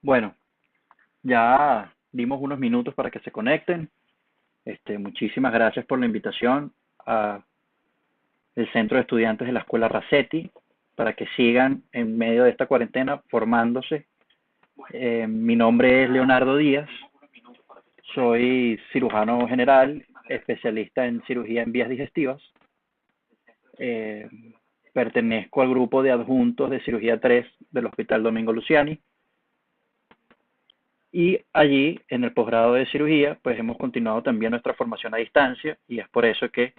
Bueno, ya dimos unos minutos para que se conecten. Muchísimas gracias por la invitación al Centro de Estudiantes de la Escuela Racetti para que sigan en medio de esta cuarentena formándose. Mi nombre es Leonardo Díaz, soy cirujano general, especialista en cirugía en vías digestivas. Eh, Pertenezco al grupo de adjuntos de cirugía 3 del Hospital Domingo Luciani. Y allí, en el posgrado de cirugía, pues hemos continuado también nuestra formación a distancia y es por eso que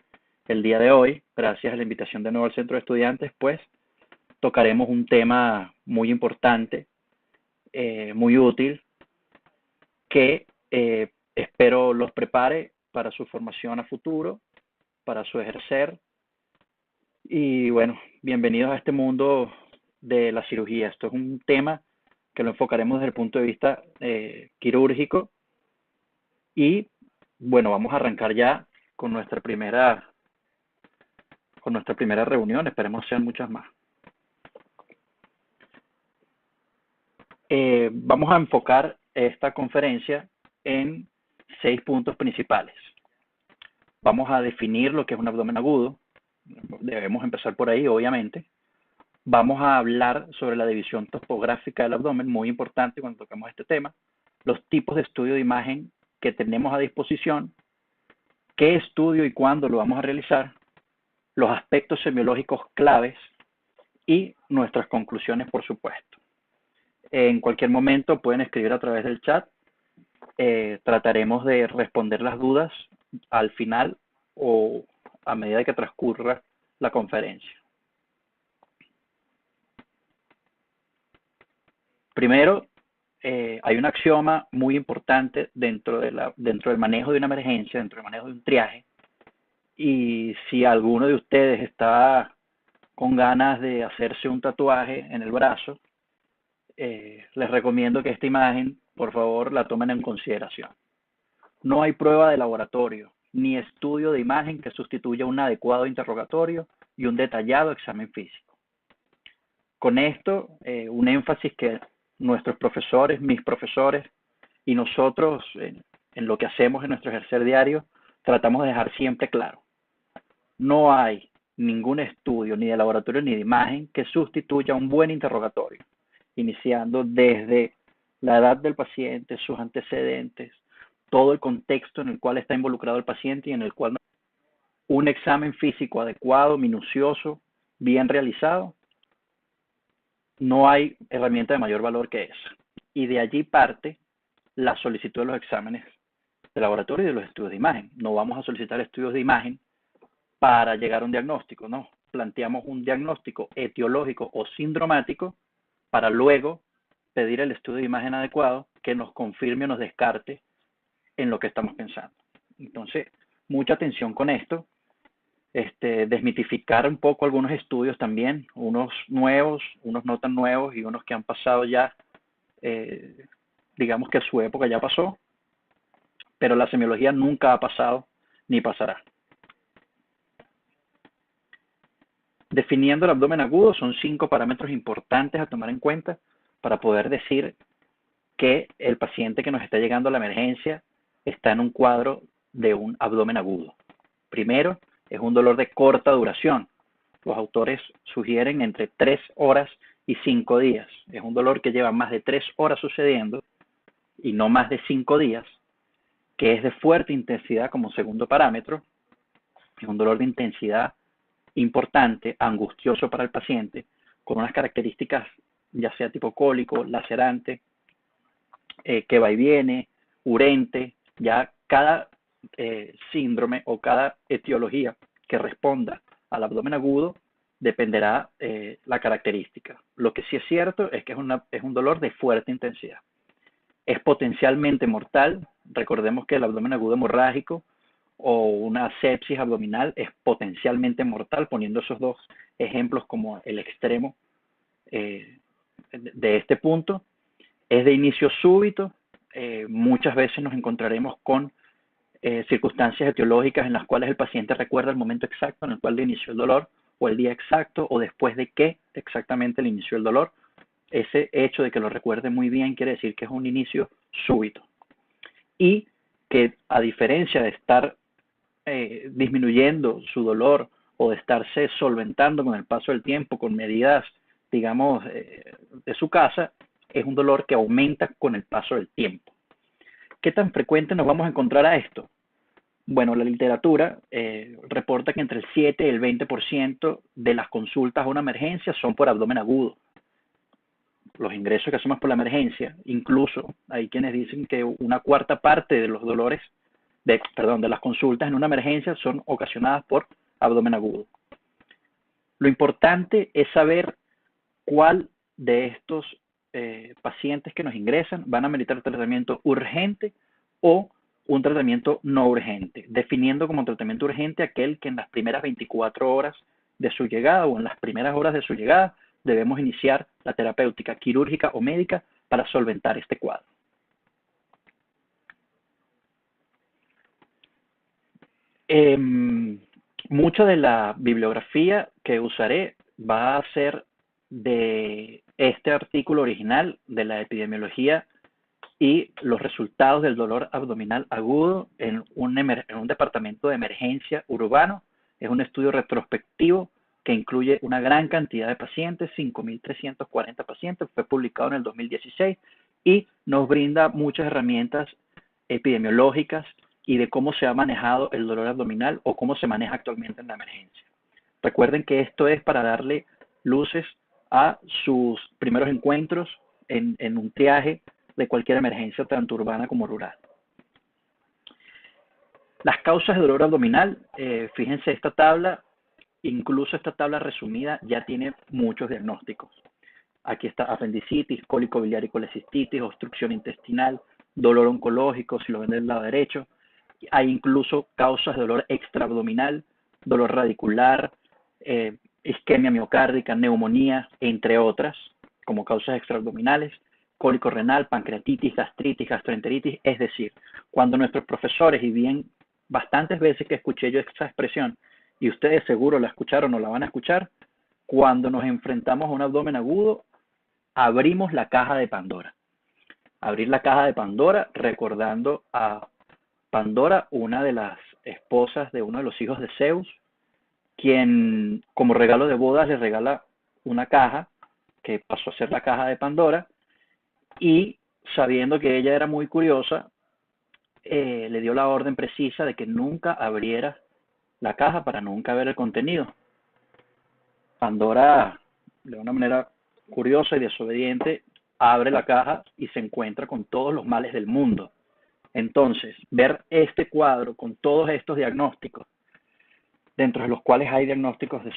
el día de hoy, gracias a la invitación de nuevo al Centro de Estudiantes, pues tocaremos un tema muy importante, muy útil, que espero los prepare para su formación a futuro, para su ejercer. Y bueno, bienvenidos a este mundo de la cirugía. Esto es un tema que lo enfocaremos desde el punto de vista quirúrgico. Y bueno, vamos a arrancar ya con nuestra primera reunión. Esperemos sean muchas más. Vamos a enfocar esta conferencia en 6 puntos principales. Vamos a definir lo que es un abdomen agudo. Debemos empezar por ahí, obviamente. Vamos a hablar sobre la división topográfica del abdomen, muy importante cuando tocamos este tema. Los tipos de estudio de imagen que tenemos a disposición, qué estudio y cuándo lo vamos a realizar, los aspectos semiológicos claves y nuestras conclusiones, por supuesto. En cualquier momento pueden escribir a través del chat. Trataremos de responder las dudas al final o a medida que transcurra la conferencia. Primero, hay un axioma muy importante dentro del manejo de una emergencia, dentro del manejo de un triaje. Y si alguno de ustedes está con ganas de hacerse un tatuaje en el brazo, les recomiendo que esta imagen, por favor, la tomen en consideración. No hay prueba de laboratorio ni estudio de imagen que sustituya un adecuado interrogatorio y un detallado examen físico. Con esto, un énfasis que nuestros profesores, mis profesores y nosotros en lo que hacemos en nuestro ejercer diario, tratamos de dejar siempre claro. No hay ningún estudio ni de laboratorio ni de imagen que sustituya un buen interrogatorio, iniciando desde la edad del paciente, sus antecedentes, todo el contexto en el cual está involucrado el paciente y en el cual un examen físico adecuado, minucioso, bien realizado, no hay herramienta de mayor valor que esa. Y de allí parte la solicitud de los exámenes de laboratorio y de los estudios de imagen. No vamos a solicitar estudios de imagen para llegar a un diagnóstico, no. Planteamos un diagnóstico etiológico o sindromático para luego pedir el estudio de imagen adecuado que nos confirme o nos descarte en lo que estamos pensando. Entonces, mucha atención con esto. Desmitificar un poco algunos estudios también, unos nuevos, unos no tan nuevos y unos que han pasado ya, digamos que su época ya pasó, pero la semiología nunca ha pasado ni pasará. Definiendo el abdomen agudo, son 5 parámetros importantes a tomar en cuenta para poder decir que el paciente que nos está llegando a la emergencia está en un cuadro de un abdomen agudo. Primero, es un dolor de corta duración. Los autores sugieren entre 3 horas y 5 días. Es un dolor que lleva más de 3 horas sucediendo y no más de 5 días, que es de fuerte intensidad como segundo parámetro. Es un dolor de intensidad importante, angustioso para el paciente, con unas características ya sea tipo cólico, lacerante, que va y viene, urente. Ya cada síndrome o cada etiología que responda al abdomen agudo dependerá la característica. Lo que sí es cierto es que es un dolor de fuerte intensidad. Es potencialmente mortal. Recordemos que el abdomen agudo hemorrágico o una sepsis abdominal es potencialmente mortal, poniendo esos dos ejemplos como el extremo de este punto. Es de inicio súbito. Muchas veces nos encontraremos con circunstancias etiológicas en las cuales el paciente recuerda el momento exacto en el cual le inició el dolor, o el día exacto, o después de qué exactamente le inició el dolor. ese hecho de que lo recuerde muy bien quiere decir que es un inicio súbito. Y que a diferencia de estar disminuyendo su dolor o de estarse solventando con el paso del tiempo con medidas, digamos, de su casa, es un dolor que aumenta con el paso del tiempo. ¿Qué tan frecuente nos vamos a encontrar a esto? Bueno, la literatura reporta que entre el 7 y el 20% de las consultas a una emergencia son por abdomen agudo. Los ingresos que hacemos por la emergencia, incluso hay quienes dicen que una cuarta parte de los dolores, de las consultas en una emergencia son ocasionadas por abdomen agudo. Lo importante es saber cuál de estos pacientes que nos ingresan van a meritar tratamiento urgente o un tratamiento no urgente, definiendo como tratamiento urgente aquel que en las primeras 24 horas de su llegada o en las primeras horas de su llegada debemos iniciar la terapéutica quirúrgica o médica para solventar este cuadro. Mucha de la bibliografía que usaré va a ser de este artículo original de la epidemiología y los resultados del dolor abdominal agudo en un departamento de emergencia urbano. Es un estudio retrospectivo que incluye una gran cantidad de pacientes, 5.340 pacientes, fue publicado en el 2016 y nos brinda muchas herramientas epidemiológicas y de cómo se ha manejado el dolor abdominal o cómo se maneja actualmente en la emergencia. Recuerden que esto es para darle luces a sus primeros encuentros en un triaje de cualquier emergencia, tanto urbana como rural. Las causas de dolor abdominal, fíjense esta tabla, incluso esta tabla resumida ya tiene muchos diagnósticos. Aquí está apendicitis, cólico biliar y colecistitis, obstrucción intestinal, dolor oncológico, si lo ven del lado derecho. Hay incluso causas de dolor extraabdominal, dolor radicular, isquemia miocárdica, neumonía, entre otras, como causas extraabdominales, cólico renal, pancreatitis, gastritis, gastroenteritis. Es decir, cuando nuestros profesores, y bien bastantes veces que escuché yo esta expresión, y ustedes seguro la escucharon o la van a escuchar, cuando nos enfrentamos a un abdomen agudo, abrimos la caja de Pandora. Abrir la caja de Pandora recordando a Pandora, una de las esposas de uno de los hijos de Zeus, quien como regalo de bodas le regala una caja que pasó a ser la caja de Pandora, y sabiendo que ella era muy curiosa, le dio la orden precisa de que nunca abriera la caja para nunca ver el contenido. Pandora, de una manera curiosa y desobediente, abre la caja y se encuentra con todos los males del mundo. Entonces, ver este cuadro con todos estos diagnósticos, dentro de los cuales hay diagnósticos de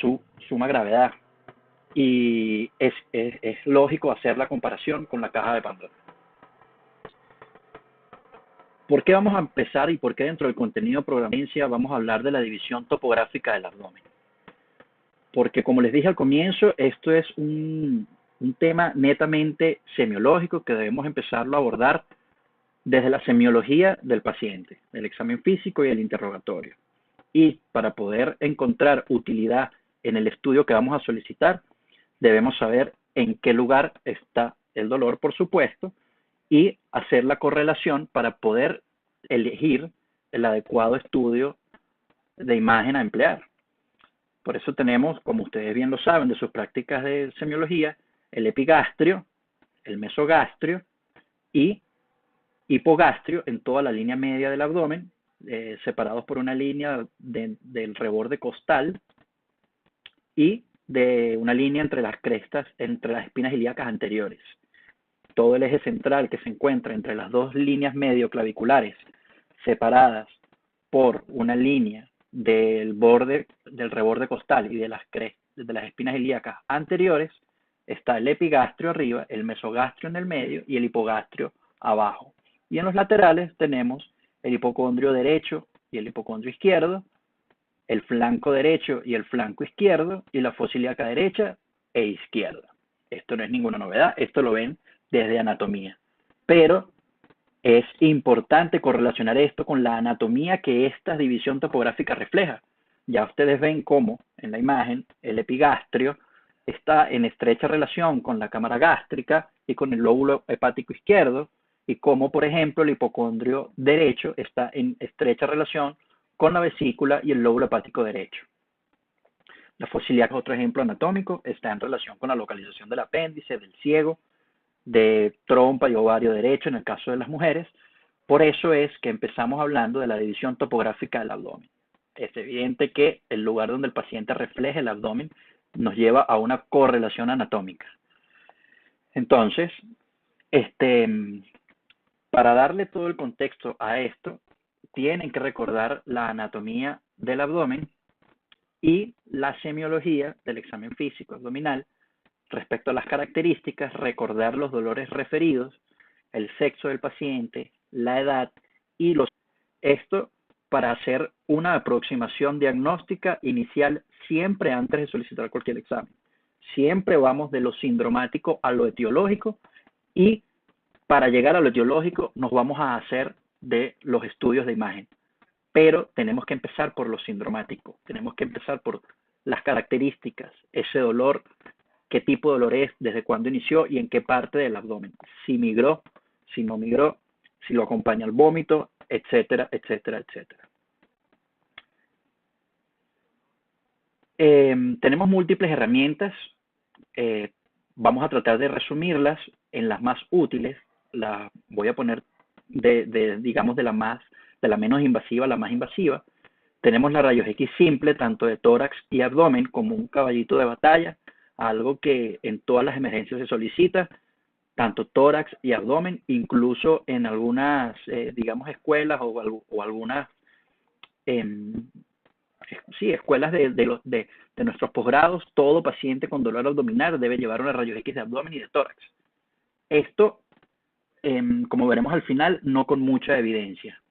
suma gravedad, y es lógico hacer la comparación con la caja de Pandora. ¿Por qué vamos a empezar y por qué dentro del contenido de Programencia vamos a hablar de la división topográfica del abdomen? Porque como les dije al comienzo, esto es un tema netamente semiológico que debemos empezarlo a abordar desde la semiología del paciente, el examen físico y el interrogatorio. Y para poder encontrar utilidad en el estudio que vamos a solicitar, debemos saber en qué lugar está el dolor, por supuesto, y hacer la correlación para poder elegir el adecuado estudio de imagen a emplear. Por eso tenemos, como ustedes bien lo saben de sus prácticas de semiología, el epigastrio, el mesogastrio y hipogastrio en toda la línea media del abdomen, separados por una línea del reborde costal y de una línea entre las crestas, entre las espinas ilíacas anteriores. Todo el eje central que se encuentra entre las dos líneas medioclaviculares separadas por una línea del reborde costal y de las espinas ilíacas anteriores, está el epigastrio arriba, el mesogastrio en el medio y el hipogastrio abajo. Y en los laterales tenemos el hipocondrio derecho y el hipocondrio izquierdo, el flanco derecho y el flanco izquierdo, y la fosa ilíaca derecha e izquierda. Esto no es ninguna novedad, esto lo ven desde anatomía. Pero es importante correlacionar esto con la anatomía que esta división topográfica refleja. Ya ustedes ven cómo en la imagen el epigastrio está en estrecha relación con la cámara gástrica y con el lóbulo hepático izquierdo, y cómo, por ejemplo, el hipocondrio derecho está en estrecha relación con la vesícula y el lóbulo hepático derecho. La fosilía, otro ejemplo anatómico, está en relación con la localización del apéndice, del ciego, de trompa y ovario derecho en el caso de las mujeres. Por eso es que empezamos hablando de la división topográfica del abdomen. Es evidente que el lugar donde el paciente refleja el abdomen nos lleva a una correlación anatómica. Entonces, para darle todo el contexto a esto, tienen que recordar la anatomía del abdomen y la semiología del examen físico abdominal respecto a las características, recordar los dolores referidos, el sexo del paciente, la edad y los... Esto para hacer una aproximación diagnóstica inicial siempre antes de solicitar cualquier examen. Siempre vamos de lo sindromático a lo etiológico y para llegar a lo etiológico nos vamos a hacer de los estudios de imagen. Pero tenemos que empezar por lo sindromático, tenemos que empezar por las características, ese dolor, qué tipo de dolor es, desde cuándo inició y en qué parte del abdomen. Si migró, si no migró, si lo acompaña el vómito, etcétera, etcétera, etcétera. Tenemos múltiples herramientas. Vamos a tratar de resumirlas en las más útiles. Las voy a poner digamos, de la menos invasiva a la más invasiva. Tenemos la rayos X simple, tanto de tórax y abdomen, como un caballito de batalla, algo que en todas las emergencias se solicita, tanto tórax y abdomen, incluso en algunas, digamos, escuelas o algunas, sí, escuelas de nuestros posgrados, todo paciente con dolor abdominal debe llevar una rayos X de abdomen y de tórax. Esto, como veremos al final, no con mucha evidencia.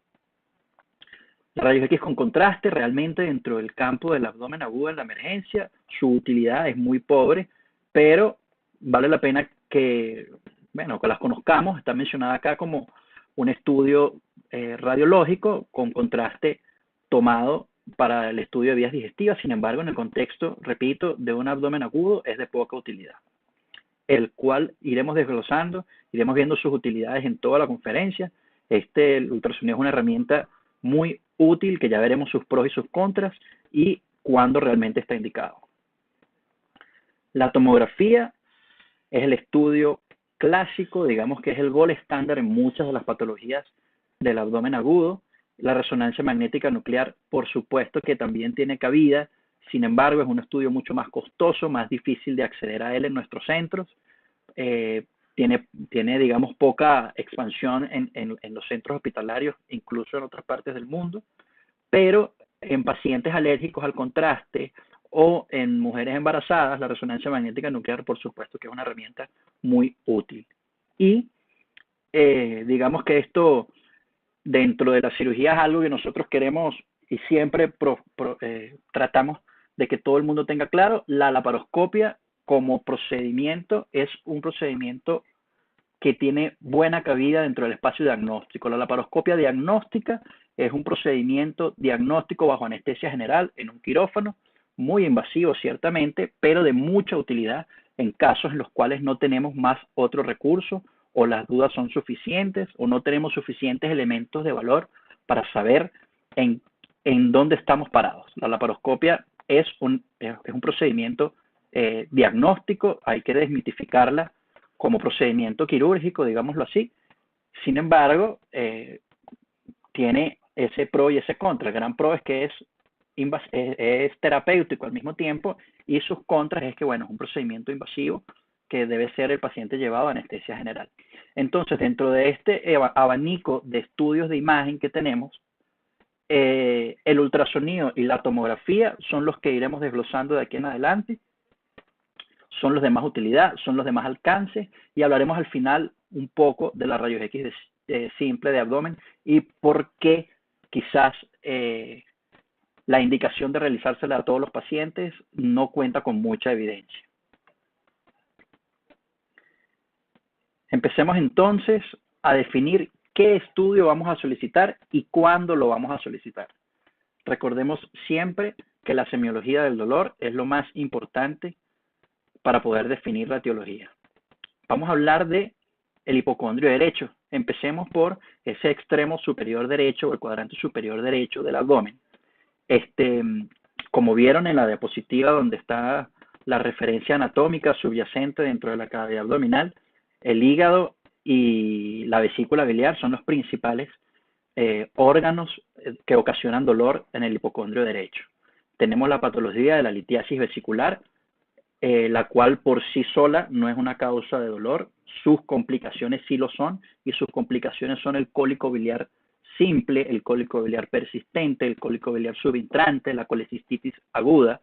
La rayos X con contraste realmente dentro del campo del abdomen agudo en la emergencia, su utilidad es muy pobre, pero vale la pena que las conozcamos. Está mencionada acá como un estudio radiológico con contraste tomado para el estudio de vías digestivas. Sin embargo, en el contexto, repito, de un abdomen agudo es de poca utilidad, el cual iremos desglosando, iremos viendo sus utilidades en toda la conferencia. El ultrasonido es una herramienta muy útil, que ya veremos sus pros y sus contras y cuándo realmente está indicado. La tomografía es el estudio clásico, digamos que es el gold estándar en muchas de las patologías del abdomen agudo. La resonancia magnética nuclear, por supuesto que también tiene cabida, sin embargo es un estudio mucho más costoso, más difícil de acceder a él en nuestros centros. Tiene, digamos, poca expansión en los centros hospitalarios, incluso en otras partes del mundo, pero en pacientes alérgicos al contraste o en mujeres embarazadas, la resonancia magnética nuclear, por supuesto que es una herramienta muy útil. Y digamos que esto dentro de la cirugía es algo que nosotros queremos y siempre tratamos de que todo el mundo tenga claro. La laparoscopia como procedimiento es un procedimiento que tiene buena cabida dentro del espacio diagnóstico. La laparoscopia diagnóstica es un procedimiento diagnóstico bajo anestesia general en un quirófano, muy invasivo ciertamente, pero de mucha utilidad en casos en los cuales no tenemos más otro recurso o las dudas son suficientes o no tenemos suficientes elementos de valor para saber en dónde estamos parados. La laparoscopia es un procedimiento diagnóstico, hay que desmitificarla como procedimiento quirúrgico, digámoslo así. Sin embargo, tiene ese pro y ese contra. El gran pro es que es terapéutico al mismo tiempo, y sus contras es que, bueno, es un procedimiento invasivo que debe ser el paciente llevado a anestesia general. Entonces, dentro de este abanico de estudios de imagen que tenemos, el ultrasonido y la tomografía son los que iremos desglosando de aquí en adelante. Son los de más utilidad, son los de más alcance, y hablaremos al final un poco de la rayos X simple de abdomen y por qué quizás la indicación de realizársela a todos los pacientes no cuenta con mucha evidencia. Empecemos entonces a definir qué estudio vamos a solicitar y cuándo lo vamos a solicitar. Recordemos siempre que la semiología del dolor es lo más importante para poder definir la etiología. Vamos a hablar de el hipocondrio derecho. Empecemos por ese extremo superior derecho o el cuadrante superior derecho del abdomen. Como vieron en la diapositiva donde está la referencia anatómica subyacente dentro de la cavidad abdominal, el hígado y la vesícula biliar son los principales órganos que ocasionan dolor en el hipocondrio derecho. Tenemos la patología de la litiasis vesicular, la cual por sí sola no es una causa de dolor. Sus complicaciones sí lo son, y sus complicaciones son el cólico biliar simple, el cólico biliar persistente, el cólico biliar subentrante, la colecistitis aguda,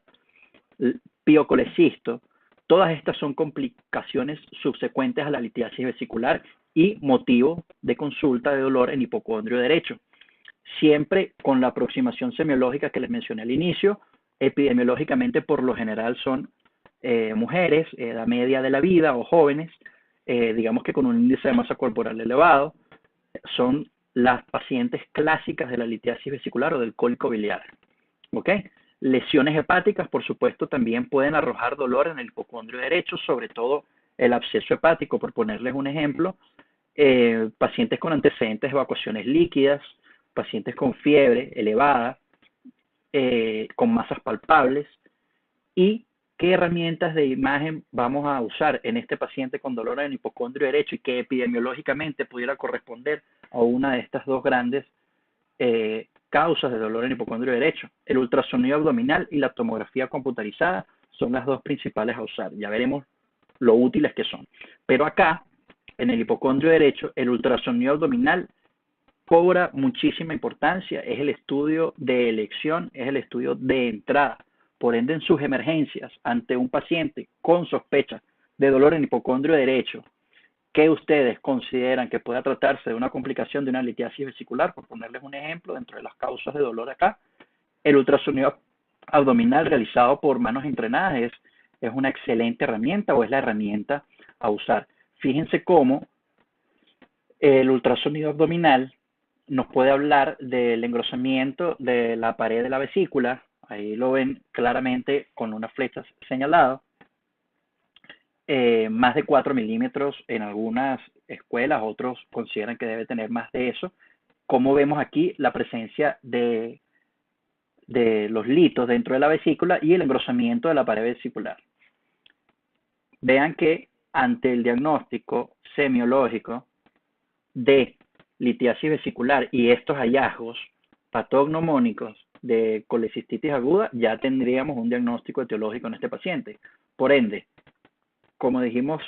el piocolecisto. Todas estas son complicaciones subsecuentes a la litiasis vesicular y motivo de consulta de dolor en hipocondrio derecho. Siempre con la aproximación semiológica que les mencioné al inicio. Epidemiológicamente, por lo general, son mujeres, edad media de la vida o jóvenes, digamos que con un índice de masa corporal elevado. Son las pacientes clásicas de la litiasis vesicular o del cólico biliar. ¿Ok? Lesiones hepáticas, por supuesto, también pueden arrojar dolor en el hipocondrio derecho, sobre todo el absceso hepático, por ponerles un ejemplo. Pacientes con antecedentes de evacuaciones líquidas, pacientes con fiebre elevada, con masas palpables. ¿Y qué herramientas de imagen vamos a usar en este paciente con dolor en el hipocondrio derecho y que epidemiológicamente pudiera corresponder a una de estas dos grandes causas de dolor en el hipocondrio derecho? El ultrasonido abdominal y la tomografía computarizada son las dos principales a usar. Ya veremos lo útiles que son. Pero acá, en el hipocondrio derecho, el ultrasonido abdominal cobra muchísima importancia. Es el estudio de elección, es el estudio de entrada. Por ende, en sus emergencias ante un paciente con sospecha de dolor en hipocondrio derecho, que ustedes consideran que pueda tratarse de una complicación de una litiasis vesicular, por ponerles un ejemplo, dentro de las causas de dolor acá, el ultrasonido abdominal realizado por manos entrenadas es una excelente herramienta, o es la herramienta a usar. Fíjense cómo el ultrasonido abdominal nos puede hablar del engrosamiento de la pared de la vesícula. Ahí lo ven claramente con unas flechas señaladas. Más de 4 milímetros en algunas escuelas, otros consideran que debe tener más de eso. Como vemos aquí, la presencia de los litos dentro de la vesícula y el engrosamiento de la pared vesicular. Vean que ante el diagnóstico semiológico de litiasis vesicular y estos hallazgos patognomónicos de colecistitis aguda, ya tendríamos un diagnóstico etiológico en este paciente. Por ende, como dijimos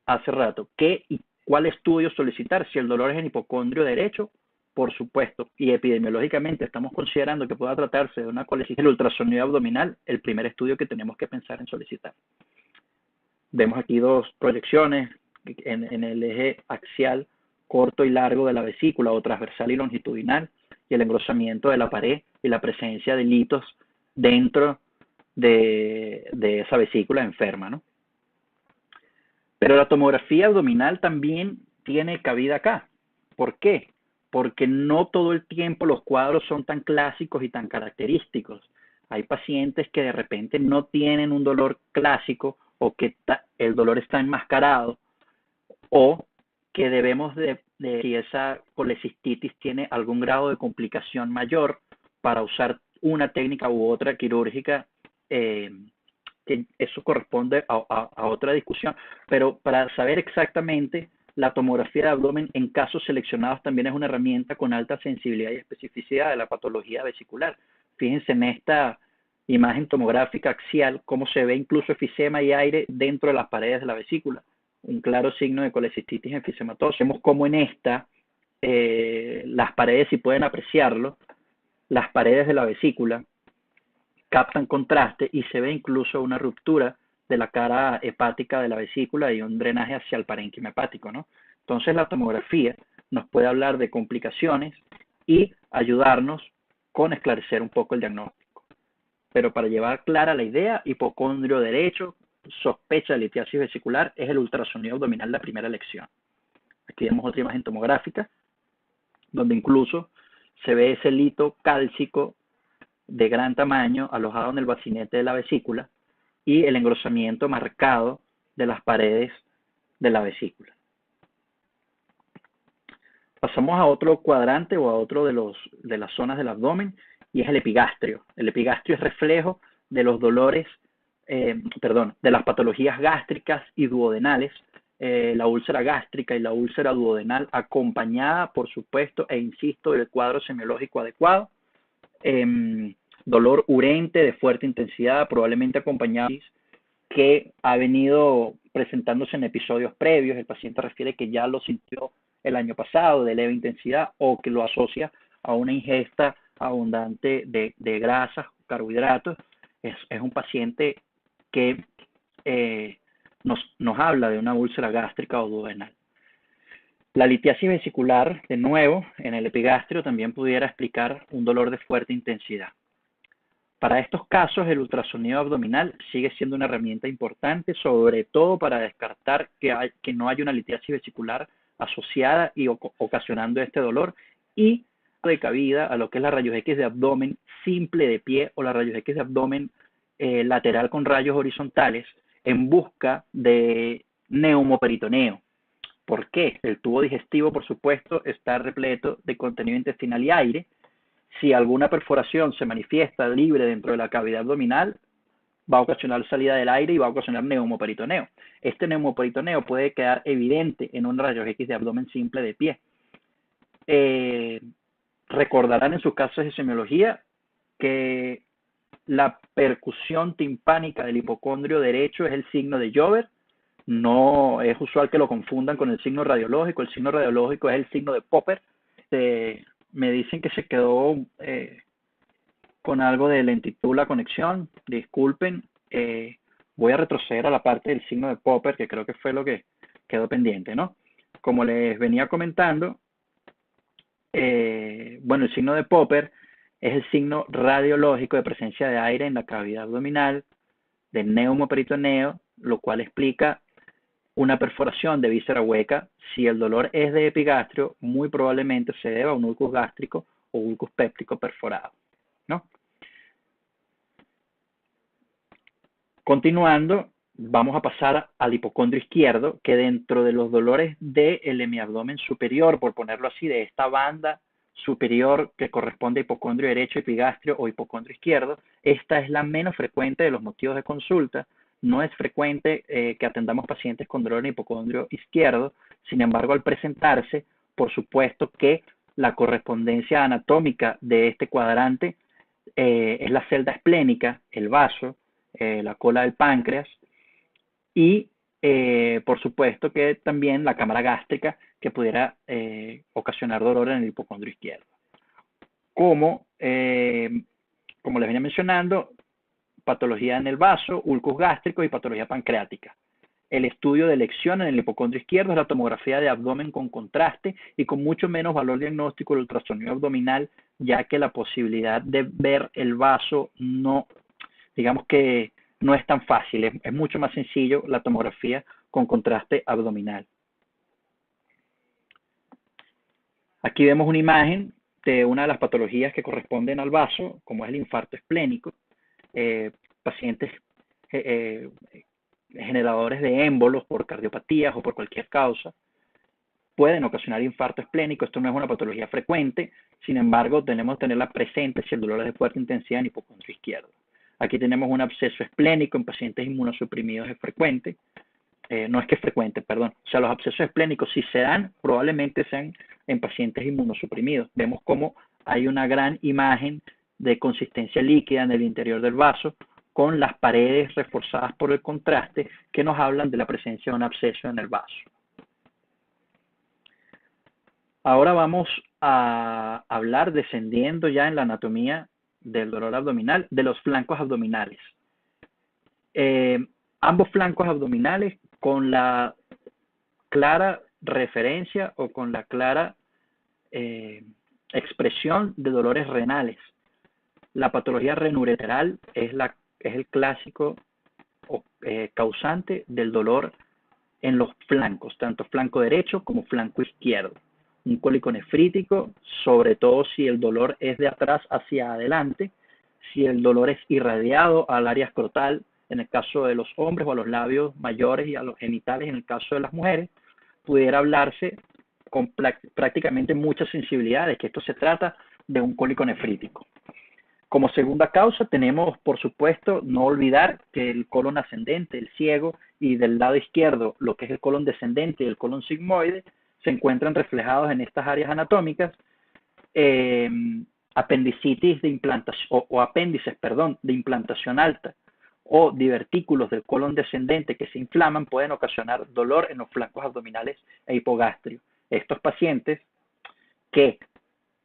hace rato, ¿qué y cuál estudio solicitar? Si el dolor es en hipocondrio derecho, por supuesto, y epidemiológicamente estamos considerando que pueda tratarse de una colecistitis, el ultrasonido abdominal, el primer estudio que tenemos que pensar en solicitar. Vemos aquí dos proyecciones en el eje axial corto y largo de la vesícula, o transversal y longitudinal, y el engrosamiento de la pared y la presencia de litos dentro de esa vesícula enferma, ¿no? Pero la tomografía abdominal también tiene cabida acá. ¿Por qué? Porque no todo el tiempo los cuadros son tan clásicos y tan característicos. Hay pacientes que de repente no tienen un dolor clásico, o que el dolor está enmascarado, o que debemos de si esa colecistitis tiene algún grado de complicación mayor, para usar una técnica u otra quirúrgica. Que eso corresponde a otra discusión, pero para saber exactamente, la tomografía de abdomen en casos seleccionados también es una herramienta con alta sensibilidad y especificidad de la patología vesicular. Fíjense en esta imagen tomográfica axial cómo se ve incluso efisema y aire dentro de las paredes de la vesícula, un claro signo de colecistitis enfisematosa. Vemos cómo en esta las paredes, si pueden apreciarlo, las paredes de la vesícula captan contraste y se ve incluso una ruptura de la cara hepática de la vesícula y un drenaje hacia el parénquima hepático, ¿no? Entonces la tomografía nos puede hablar de complicaciones y ayudarnos con esclarecer un poco el diagnóstico. Pero para llevar clara la idea, hipocondrio derecho, sospecha de litiasis vesicular, es el ultrasonido abdominal la primera elección. Aquí vemos otra imagen tomográfica donde incluso se ve ese lito cálcico de gran tamaño alojado en el bacinete de la vesícula, y el engrosamiento marcado de las paredes de la vesícula. Pasamos a otro cuadrante o a otro de las zonas del abdomen, y es el epigastrio. El epigastrio es reflejo de los dolores, de las patologías gástricas y duodenales, la úlcera gástrica y la úlcera duodenal, acompañada, por supuesto, e insisto, del cuadro semiológico adecuado, dolor urente de fuerte intensidad, probablemente acompañado que ha venido presentándose en episodios previos. El paciente refiere que ya lo sintió el año pasado de leve intensidad, o que lo asocia a una ingesta abundante de grasas, carbohidratos. Es un paciente que nos habla de una úlcera gástrica o duodenal. La litiasis vesicular, de nuevo, en el epigastrio también pudiera explicar un dolor de fuerte intensidad. Para estos casos, el ultrasonido abdominal sigue siendo una herramienta importante, sobre todo para descartar que no haya una litiasis vesicular asociada y ocasionando este dolor, y de cabida a lo que es la rayos X de abdomen simple de pie o la rayos X de abdomen lateral con rayos horizontales en busca de neumoperitoneo. ¿Por qué? El tubo digestivo, por supuesto, está repleto de contenido intestinal y aire. Si alguna perforación se manifiesta libre dentro de la cavidad abdominal, va a ocasionar salida del aire y va a ocasionar neumoperitoneo. Este neumoperitoneo puede quedar evidente en un rayos X de abdomen simple de pie. Recordarán en sus casos de semiología que la percusión timpánica del hipocondrio derecho es el signo de Jover. No es usual que lo confundan con el signo radiológico. El signo radiológico es el signo de Popper. Me dicen que se quedó con algo de lentitud la conexión. Disculpen. Voy a retroceder a la parte del signo de Popper, que creo que fue lo que quedó pendiente, ¿no? Como les venía comentando, bueno, el signo de Popper es el signo radiológico de presencia de aire en la cavidad abdominal, de neumoperitoneo, lo cual explica una perforación de víscera hueca. Si el dolor es de epigastrio, muy probablemente se deba a un ulcus gástrico o ulcus péptico perforado, ¿no? Continuando, vamos a pasar al hipocondrio izquierdo, que dentro de los dolores del hemiabdomen superior, por ponerlo así, de esta banda superior que corresponde a hipocondrio derecho, epigastrio o hipocondrio izquierdo, esta es la menos frecuente de los motivos de consulta. No es frecuente que atendamos pacientes con dolor en hipocondrio izquierdo. Sin embargo, al presentarse, por supuesto que la correspondencia anatómica de este cuadrante es la celda esplénica, el vaso, la cola del páncreas, y por supuesto que también la cámara gástrica, que pudiera ocasionar dolor en el hipocondrio izquierdo. Como les venía mencionando, patología en el vaso, ulcus gástrico y patología pancreática. El estudio de elección en el hipocondrio izquierdo es la tomografía de abdomen con contraste y con mucho menos valor diagnóstico el ultrasonido abdominal, ya que la posibilidad de ver el vaso no, digamos que no es tan fácil, es mucho más sencillo la tomografía con contraste abdominal. Aquí vemos una imagen de una de las patologías que corresponden al vaso, como es el infarto esplénico. Pacientes generadores de émbolos por cardiopatías o por cualquier causa pueden ocasionar infarto esplénico. Esto no es una patología frecuente, sin embargo tenemos que tenerla presente si el dolor es de fuerte intensidad en hipocondrio izquierdo. Aquí tenemos un absceso esplénico en pacientes inmunosuprimidos, es frecuente. No es que es frecuente, perdón. O sea, los abscesos esplénicos, si se dan, probablemente sean en pacientes inmunosuprimidos. Vemos cómo hay una gran imagen de consistencia líquida en el interior del vaso, con las paredes reforzadas por el contraste que nos hablan de la presencia de un absceso en el vaso. Ahora vamos a hablar, descendiendo ya en la anatomía del dolor abdominal, de los flancos abdominales. Ambos flancos abdominales con la clara referencia o con la clara expresión de dolores renales. La patología renureteral es el clásico causante del dolor en los flancos, tanto flanco derecho como flanco izquierdo. Un cólico nefrítico, sobre todo si el dolor es de atrás hacia adelante, si el dolor es irradiado al área escrotal, en el caso de los hombres, o a los labios mayores y a los genitales en el caso de las mujeres, pudiera hablarse con prácticamente mucha sensibilidad de que esto se trata de un cólico nefrítico. Como segunda causa tenemos, por supuesto, no olvidar que el colon ascendente, el ciego, y del lado izquierdo, lo que es el colon descendente y el colon sigmoide, se encuentran reflejados en estas áreas anatómicas. Apendicitis de implantación, o apéndices, perdón, de implantación alta, o divertículos del colon descendente que se inflaman pueden ocasionar dolor en los flancos abdominales e hipogastrio. Estos pacientes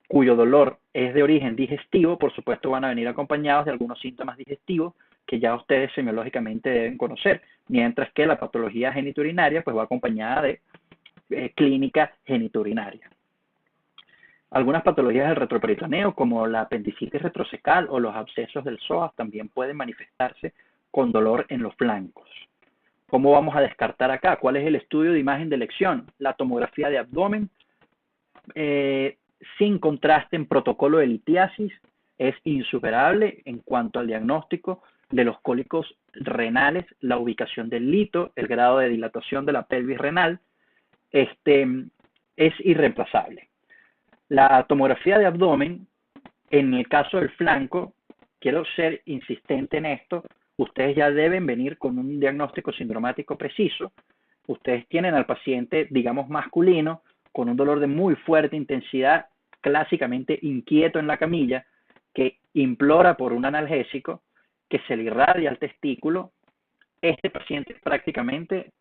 cuyo dolor es de origen digestivo, por supuesto van a venir acompañados de algunos síntomas digestivos que ya ustedes semiológicamente deben conocer, mientras que la patología genitourinaria pues va acompañada de clínica genitourinaria. Algunas patologías del retroperitoneo, como la apendicitis retrocecal o los abscesos del psoas, también pueden manifestarse con dolor en los flancos. ¿Cómo vamos a descartar acá? ¿Cuál es el estudio de imagen de elección? La tomografía de abdomen sin contraste en protocolo de litiasis es insuperable en cuanto al diagnóstico de los cólicos renales, la ubicación del lito, el grado de dilatación de la pelvis renal, es irreemplazable. La tomografía de abdomen, en el caso del flanco, quiero ser insistente en esto, ustedes ya deben venir con un diagnóstico sindromático preciso. Ustedes tienen al paciente, digamos, masculino, con un dolor de muy fuerte intensidad, clásicamente inquieto en la camilla, que implora por un analgésico, que se le irradia al testículo. Este paciente prácticamente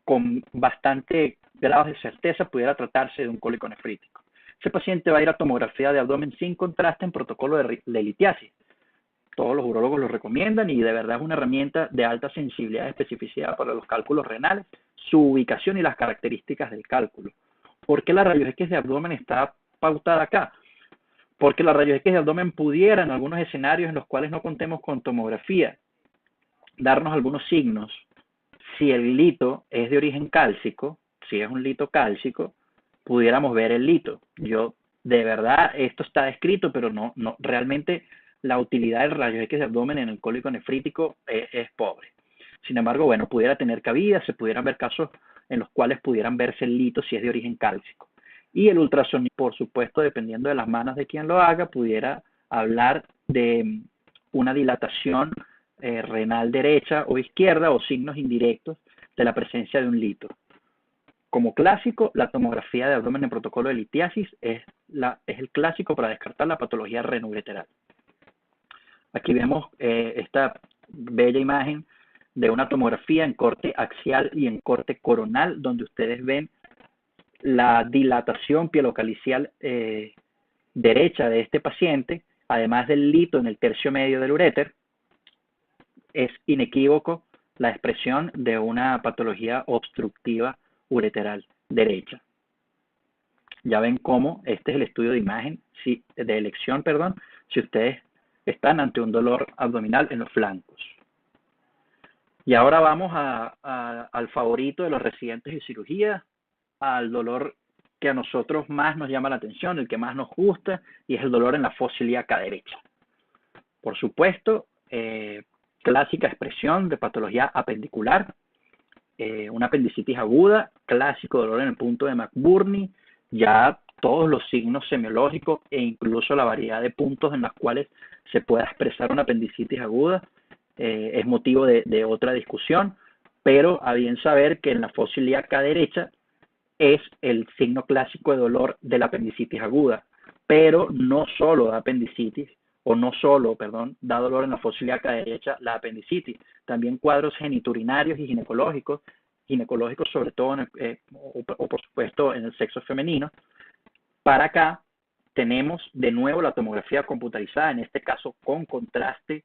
con bastante grados de certeza pudiera tratarse de un cólico nefrítico. Ese paciente va a ir a tomografía de abdomen sin contraste en protocolo de litiasis. Todos los urólogos lo recomiendan y de verdad es una herramienta de alta sensibilidad y especificidad para los cálculos renales, su ubicación y las características del cálculo. ¿Por qué la rayos X de abdomen está pautada acá? Porque la rayos X de abdomen pudiera, en algunos escenarios en los cuales no contemos con tomografía, darnos algunos signos. Si el lito es de origen cálcico, si es un lito cálcico, pudiéramos ver el lito. De verdad, esto está descrito, pero no realmente la utilidad del rayos X de abdomen en el cólico nefrítico es pobre. Sin embargo, bueno, pudiera tener cabida, se pudieran ver casos en los cuales pudieran verse el lito si es de origen cálcico. Y el ultrasonido, por supuesto, dependiendo de las manos de quien lo haga, pudiera hablar de una dilatación renal derecha o izquierda o signos indirectos de la presencia de un lito. Como clásico, la tomografía de abdomen en protocolo de litiasis es el clásico para descartar la patología renoureteral. Aquí vemos esta bella imagen de una tomografía en corte axial y en corte coronal, donde ustedes ven la dilatación pielocalicial derecha de este paciente, además del lito en el tercio medio del uréter. Es inequívoco la expresión de una patología obstructiva ureteral derecha. Ya ven cómo este es el estudio de imagen, de elección, perdón, si ustedes están ante un dolor abdominal en los flancos. Y ahora vamos al favorito de los residentes de cirugía, al dolor que a nosotros más nos llama la atención, el que más nos gusta, y es el dolor en la fosa ilíaca derecha. Por supuesto, clásica expresión de patología apendicular, una apendicitis aguda, clásico dolor en el punto de McBurney, ya todos los signos semiológicos e incluso la variedad de puntos en los cuales se pueda expresar una apendicitis aguda es motivo de otra discusión, pero a bien saber que en la fosa ilíaca derecha es el signo clásico de dolor de la apendicitis aguda, pero no solo da apendicitis, da dolor en la fosa ilíaca derecha la apendicitis, también cuadros geniturinarios y ginecológicos sobre todo o por supuesto en el sexo femenino. Para acá tenemos de nuevo la tomografía computarizada, en este caso con contraste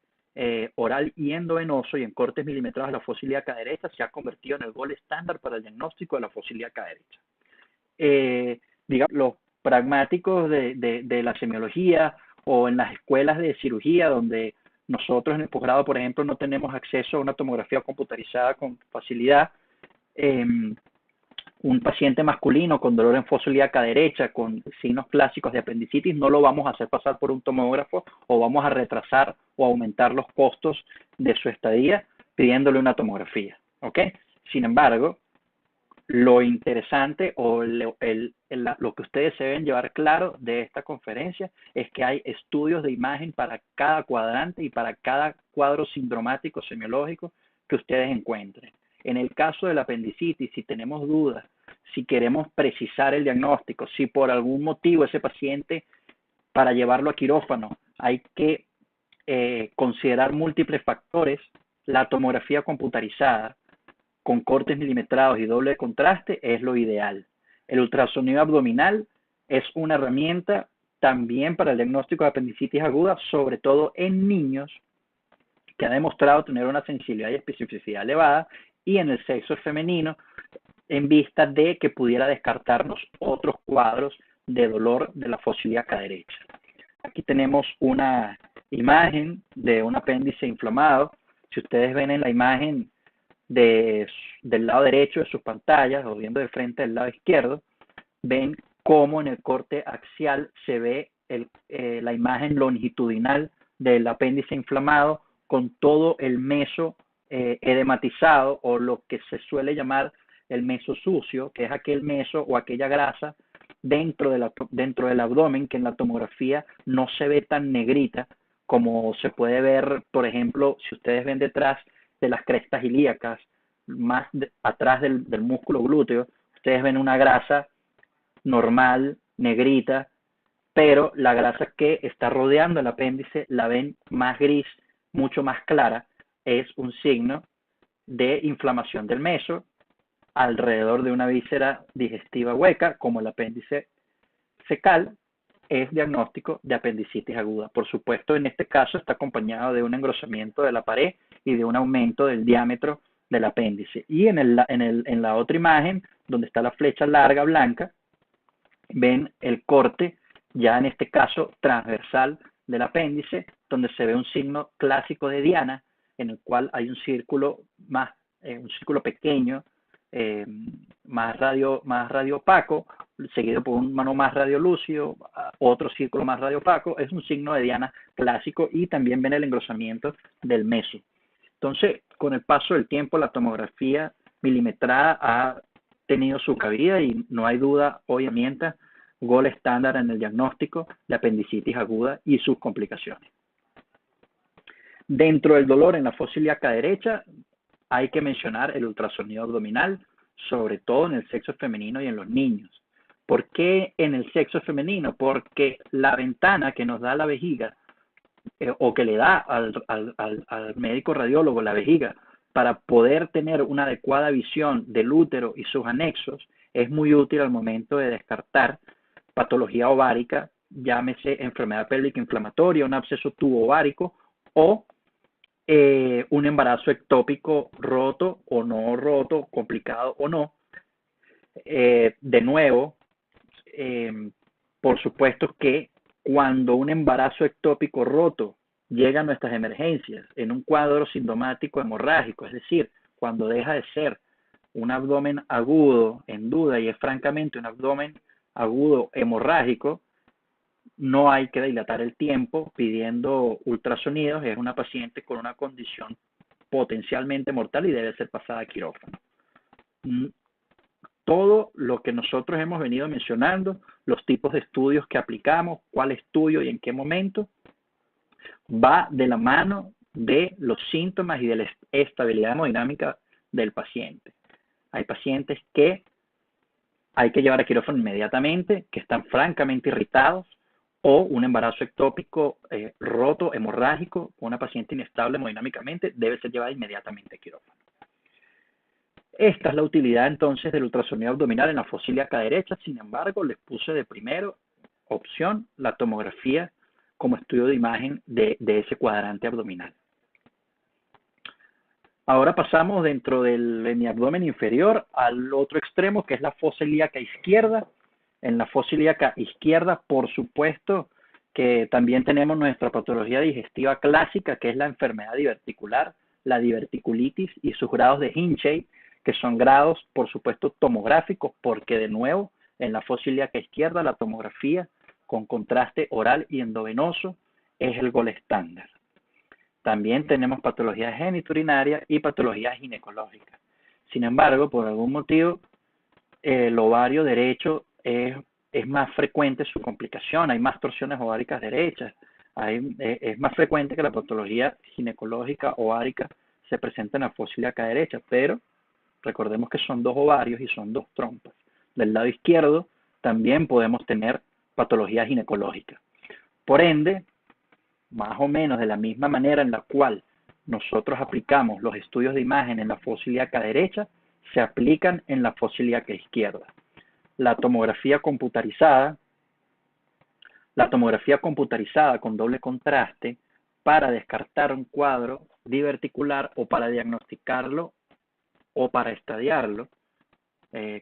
oral y endovenoso y en cortes milimetrados de la fosa ilíaca derecha, se ha convertido en el gol estándar para el diagnóstico de la fosa ilíaca derecha. Digamos, los pragmáticos de la semiología o en las escuelas de cirugía donde nosotros en el posgrado, por ejemplo, no tenemos acceso a una tomografía computarizada con facilidad, un paciente masculino con dolor en fosa ilíaca derecha, con signos clásicos de apendicitis, no lo vamos a hacer pasar por un tomógrafo o vamos a retrasar o aumentar los costos de su estadía pidiéndole una tomografía, ¿ok? Sin embargo, lo interesante o lo que ustedes se deben llevar claro de esta conferencia es que hay estudios de imagen para cada cuadrante y para cada cuadro sindromático semiológico que ustedes encuentren. En el caso del apendicitis, si tenemos dudas, si queremos precisar el diagnóstico, si por algún motivo ese paciente, para llevarlo a quirófano, hay que considerar múltiples factores, la tomografía computarizada con cortes milimetrados y doble contraste es lo ideal. El ultrasonido abdominal es una herramienta también para el diagnóstico de apendicitis aguda, sobre todo en niños, que ha demostrado tener una sensibilidad y especificidad elevada, y en el sexo femenino, en vista de que pudiera descartarnos otros cuadros de dolor de la fosa ilíaca derecha. Aquí tenemos una imagen de un apéndice inflamado. Si ustedes ven en la imagen del lado derecho de sus pantallas o viendo de frente del lado izquierdo, ven cómo en el corte axial se ve la imagen longitudinal del apéndice inflamado con todo el meso edematizado, o lo que se suele llamar el meso sucio, que es aquel meso o aquella grasa dentro del abdomen que en la tomografía no se ve tan negrita como se puede ver, por ejemplo, si ustedes ven detrás de las crestas ilíacas, más atrás del músculo glúteo, ustedes ven una grasa normal, negrita, pero la grasa que está rodeando el apéndice la ven más gris, mucho más clara. Es un signo de inflamación del meso alrededor de una víscera digestiva hueca, como el apéndice fecal. Es diagnóstico de apendicitis aguda. Por supuesto, en este caso está acompañado de un engrosamiento de la pared y de un aumento del diámetro del apéndice. Y en la otra imagen, donde está la flecha larga blanca, ven el corte, ya en este caso transversal del apéndice, donde se ve un signo clásico de Diana, en el cual hay un círculo un círculo pequeño, más radiopaco, seguido por un mano más radiolúcido, otro círculo más radiopaco. Es un signo de Diana clásico, y también ven el engrosamiento del meso. Entonces, con el paso del tiempo, la tomografía milimetrada ha tenido su cabida y no hay duda, hoy en día, gol estándar en el diagnóstico de apendicitis aguda y sus complicaciones. Dentro del dolor en la fosa ilíaca derecha, hay que mencionar el ultrasonido abdominal, sobre todo en el sexo femenino y en los niños. ¿Por qué en el sexo femenino? Porque la ventana que nos da la vejiga, o que le da al médico radiólogo la vejiga, para poder tener una adecuada visión del útero y sus anexos, es muy útil al momento de descartar patología ovárica, llámese enfermedad pélvica inflamatoria, un absceso tubo-ovárico o un embarazo ectópico roto o no roto, complicado o no. De nuevo, por supuesto que cuando un embarazo ectópico roto llega a nuestras emergencias en un cuadro sintomático hemorrágico, es decir, cuando deja de ser un abdomen agudo en duda y es francamente un abdomen agudo hemorrágico, no hay que dilatar el tiempo pidiendo ultrasonidos. Es una paciente con una condición potencialmente mortal y debe ser pasada a quirófano. Todo lo que nosotros hemos venido mencionando, los tipos de estudios que aplicamos, cuál estudio y en qué momento, va de la mano de los síntomas y de la estabilidad hemodinámica del paciente. Hay pacientes que hay que llevar a quirófano inmediatamente, que están francamente irritados, o un embarazo ectópico roto, hemorrágico, una paciente inestable hemodinámicamente, debe ser llevada inmediatamente a quirófano. Esta es la utilidad entonces del ultrasonido abdominal en la fosa ilíaca derecha. Sin embargo, les puse de primero opción la tomografía como estudio de imagen de ese cuadrante abdominal. Ahora pasamos dentro del hemiabdomen inferior al otro extremo, que es la fosa ilíaca izquierda. En la fosa ilíaca izquierda, por supuesto, que también tenemos nuestra patología digestiva clásica, que es la enfermedad diverticular, la diverticulitis y sus grados de Hinchey, que son grados, por supuesto, tomográficos, porque de nuevo, en la fosa ilíaca izquierda, la tomografía con contraste oral y endovenoso es el gol estándar. También tenemos patologías genitourinarias y patologías ginecológicas. Sin embargo, por algún motivo, el ovario derecho es más frecuente su complicación, hay más torsiones ováricas derechas, es más frecuente que la patología ginecológica ovárica se presente en la fosa ilíaca derecha, pero recordemos que son dos ovarios y son dos trompas. Del lado izquierdo también podemos tener patología ginecológica. Por ende, más o menos de la misma manera en la cual nosotros aplicamos los estudios de imagen en la fosa ilíaca derecha, se aplican en la fosa ilíaca izquierda. La tomografía computarizada con doble contraste para descartar un cuadro diverticular o para diagnosticarlo o para estadiarlo.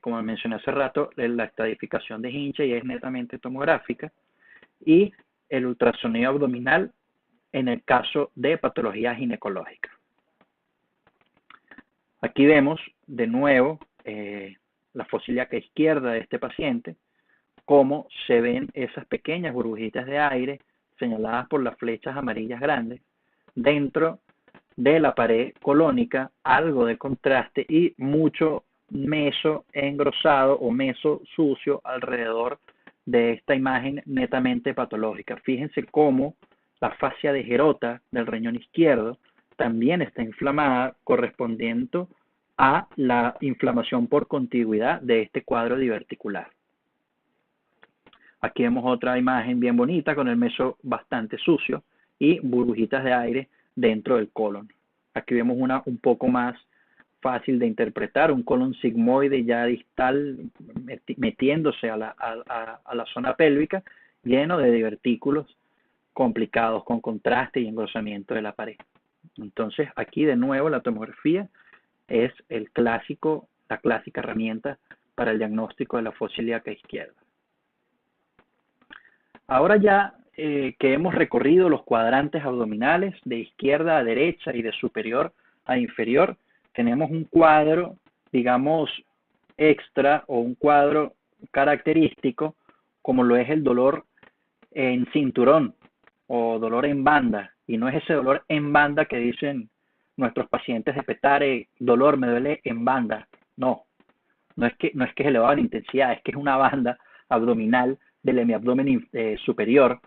Como mencioné hace rato, la estadificación de Hinchey es netamente tomográfica y el ultrasonido abdominal en el caso de patología ginecológica. Aquí vemos de nuevo la fosa ilíaca izquierda de este paciente, cómo se ven esas pequeñas burbujitas de aire señaladas por las flechas amarillas grandes dentro de la pared colónica, algo de contraste y mucho meso engrosado o meso sucio alrededor de esta imagen netamente patológica. Fíjense cómo la fascia de Gerota del riñón izquierdo también está inflamada, correspondiendo a la inflamación por contigüidad de este cuadro diverticular. Aquí vemos otra imagen bien bonita con el meso bastante sucio y burbujitas de aire dentro del colon. Aquí vemos una un poco más fácil de interpretar, un colon sigmoide ya distal metiéndose a la zona pélvica, lleno de divertículos complicados con contraste y engrosamiento de la pared. Entonces aquí de nuevo la tomografía es la clásica herramienta para el diagnóstico de la fosa ilíaca izquierda. Ahora ya que hemos recorrido los cuadrantes abdominales de izquierda a derecha y de superior a inferior, tenemos un cuadro, digamos, extra o un cuadro característico como lo es el dolor en cinturón o dolor en banda. Y no es ese dolor en banda que dicen nuestros pacientes de Petare, dolor, me duele en banda. No es que es elevado en intensidad, es que es una banda abdominal del hemiabdomen superior,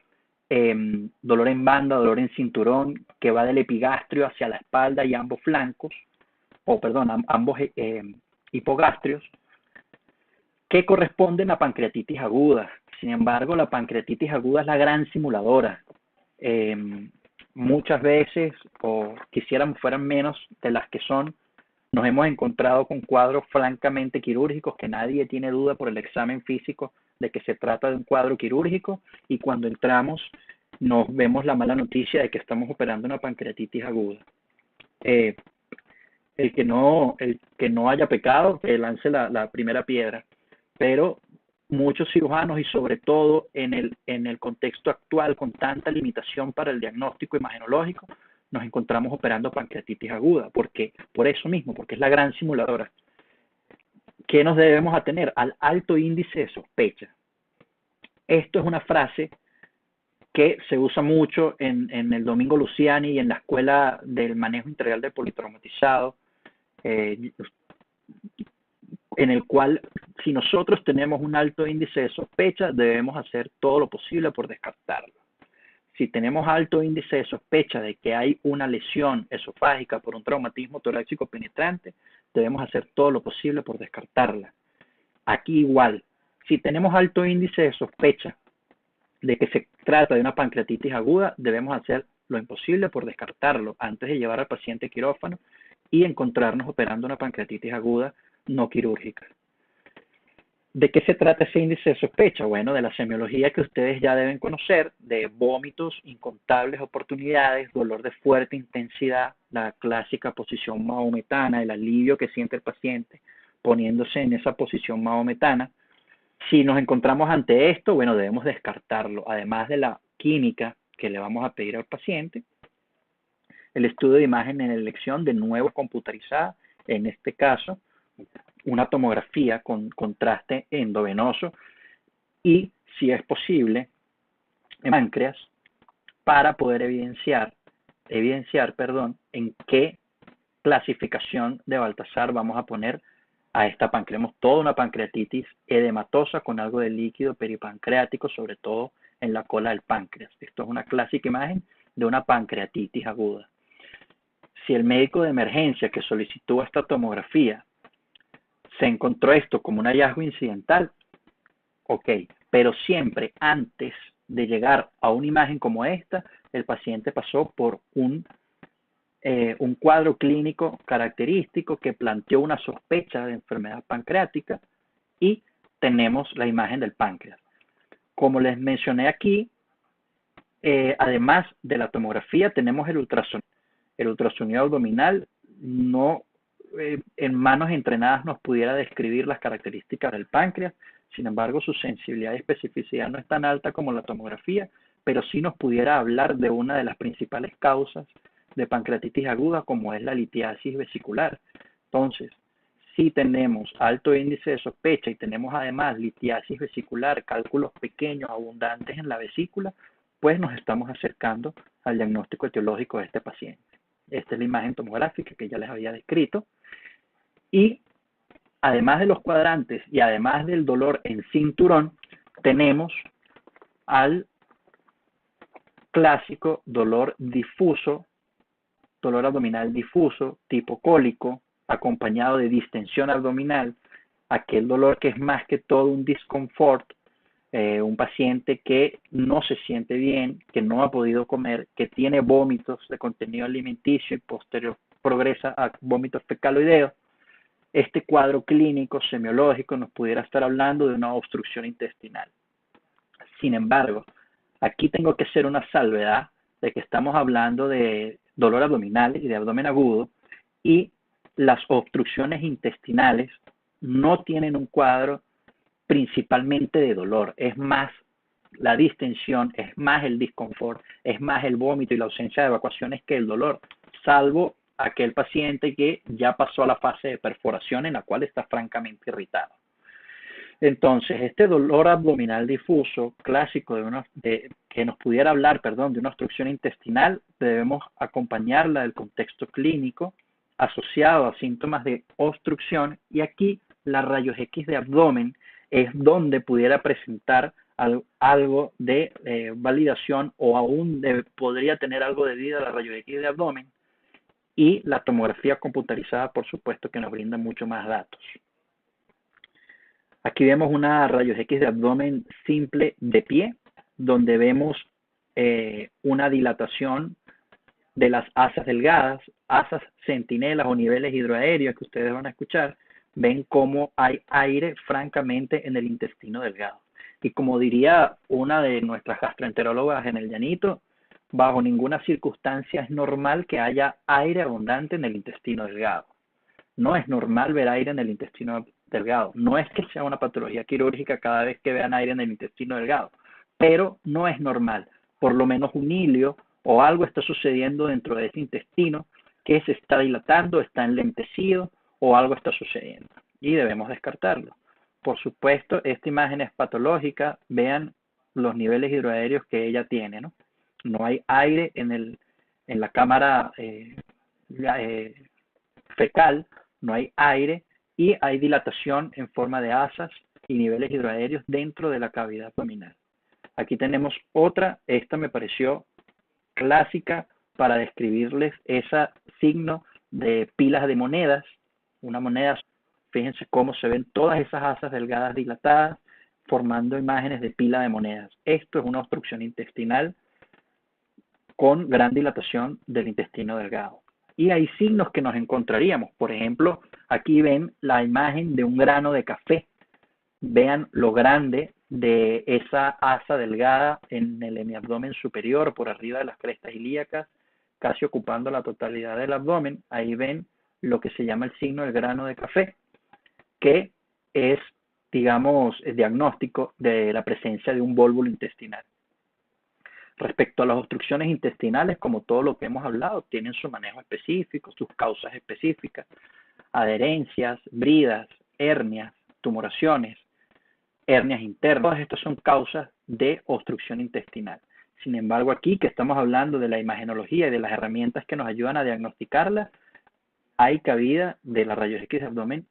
dolor en banda, dolor en cinturón, que va del epigastrio hacia la espalda y ambos flancos, ambos hipogastrios, que corresponden a pancreatitis aguda. Sin embargo, la pancreatitis aguda es la gran simuladora. Muchas veces, o quisiéramos fueran menos de las que son, nos hemos encontrado con cuadros francamente quirúrgicos que nadie tiene duda por el examen físico de que se trata de un cuadro quirúrgico, y cuando entramos nos vemos la mala noticia de que estamos operando una pancreatitis aguda. El que no haya pecado, que lance la primera piedra. Pero muchos cirujanos, y sobre todo en el contexto actual con tanta limitación para el diagnóstico imagenológico, nos encontramos operando pancreatitis aguda. Por eso mismo, porque es la gran simuladora. ¿Qué nos debemos atener? Al alto índice de sospecha. Esto es una frase que se usa mucho en el Domingo Luciani y en la Escuela del Manejo Integral del Politraumatizado, en el cual, si nosotros tenemos un alto índice de sospecha, debemos hacer todo lo posible por descartarlo. Si tenemos alto índice de sospecha de que hay una lesión esofágica por un traumatismo torácico penetrante, debemos hacer todo lo posible por descartarla. Aquí igual, si tenemos alto índice de sospecha de que se trata de una pancreatitis aguda, debemos hacer lo imposible por descartarlo antes de llevar al paciente a quirófano y encontrarnos operando una pancreatitis aguda no quirúrgica. ¿De qué se trata ese índice de sospecha? Bueno, de la semiología que ustedes ya deben conocer, de vómitos, incontables oportunidades, dolor de fuerte intensidad, la clásica posición mahometana, el alivio que siente el paciente poniéndose en esa posición mahometana. Si nos encontramos ante esto, bueno, debemos descartarlo, además de la química que le vamos a pedir al paciente, el estudio de imagen en elección, de nuevo computarizada, en este caso, una tomografía con contraste endovenoso y, si es posible, en páncreas para poder evidenciar, en qué clasificación de Baltasar vamos a poner a esta páncreas. Tenemos toda una pancreatitis edematosa con algo de líquido peripancreático, sobre todo en la cola del páncreas. Esto es una clásica imagen de una pancreatitis aguda. Si el médico de emergencia que solicitó esta tomografía se encontró esto como un hallazgo incidental, ok, pero siempre antes de llegar a una imagen como esta, el paciente pasó por un cuadro clínico característico que planteó una sospecha de enfermedad pancreática y tenemos la imagen del páncreas. Como les mencioné aquí, además de la tomografía, tenemos el ultrasonido. El ultrasonido abdominal no en manos entrenadas nos pudiera describir las características del páncreas, sin embargo su sensibilidad y especificidad no es tan alta como la tomografía, pero sí nos pudiera hablar de una de las principales causas de pancreatitis aguda, como es la litiasis vesicular. Entonces, si tenemos alto índice de sospecha y tenemos además litiasis vesicular, cálculos pequeños abundantes en la vesícula, pues nos estamos acercando al diagnóstico etiológico de este paciente. Esta es la imagen tomográfica que ya les había descrito. Y además de los cuadrantes y además del dolor en cinturón, tenemos al clásico dolor difuso, dolor abdominal difuso, tipo cólico, acompañado de distensión abdominal, aquel dolor que es más que todo un disconfort, un paciente que no se siente bien, que no ha podido comer, que tiene vómitos de contenido alimenticio y posterior progresa a vómitos fecaloideos. Este cuadro clínico semiológico nos pudiera estar hablando de una obstrucción intestinal. Sin embargo, aquí tengo que hacer una salvedad de que estamos hablando de dolor abdominal y de abdomen agudo, y las obstrucciones intestinales no tienen un cuadro principalmente de dolor, es más la distensión, es más el disconfort, es más el vómito y la ausencia de evacuaciones que el dolor, salvo aquel paciente que ya pasó a la fase de perforación en la cual está francamente irritado. Entonces, este dolor abdominal difuso, clásico que nos pudiera hablar, de una obstrucción intestinal, debemos acompañarla del contexto clínico asociado a síntomas de obstrucción, y aquí la rayos X de abdomen es donde pudiera presentar algo de validación, o aún podría tener algo de vida la rayos X de abdomen, y la tomografía computarizada, por supuesto, que nos brinda mucho más datos. Aquí vemos una rayos X de abdomen simple de pie, donde vemos una dilatación de las asas delgadas, asas centinelas o niveles hidroaéreos que ustedes van a escuchar. Ven cómo hay aire francamente en el intestino delgado. Y como diría una de nuestras gastroenterólogas en el llanito, bajo ninguna circunstancia es normal que haya aire abundante en el intestino delgado. No es normal ver aire en el intestino delgado. No es que sea una patología quirúrgica cada vez que vean aire en el intestino delgado, pero no es normal. Por lo menos un hilio o algo está sucediendo dentro de ese intestino que se está dilatando, está enlentecido o algo está sucediendo y debemos descartarlo. Por supuesto, esta imagen es patológica. Vean los niveles hidroaéreos que ella tiene, ¿no? No hay aire en la cámara fecal, no hay aire y hay dilatación en forma de asas y niveles hidroaéreos dentro de la cavidad abdominal. Aquí tenemos otra, esta me pareció clásica para describirles ese signo de pilas de monedas. Una moneda, fíjense cómo se ven todas esas asas delgadas dilatadas formando imágenes de pila de monedas. Esto es una obstrucción intestinal con gran dilatación del intestino delgado. Y hay signos que nos encontraríamos. Por ejemplo, aquí ven la imagen de un grano de café. Vean lo grande de esa asa delgada en el hemiabdomen superior, por arriba de las crestas ilíacas, casi ocupando la totalidad del abdomen. Ahí ven lo que se llama el signo del grano de café, que es, digamos, el diagnóstico de la presencia de un vólvulo intestinal. Respecto a las obstrucciones intestinales, como todo lo que hemos hablado, tienen su manejo específico, sus causas específicas. adherencias, bridas, hernias, tumoraciones, hernias internas. Todas estas son causas de obstrucción intestinal. Sin embargo, aquí que estamos hablando de la imagenología y de las herramientas que nos ayudan a diagnosticarla, hay cabida de la rayos X de abdomen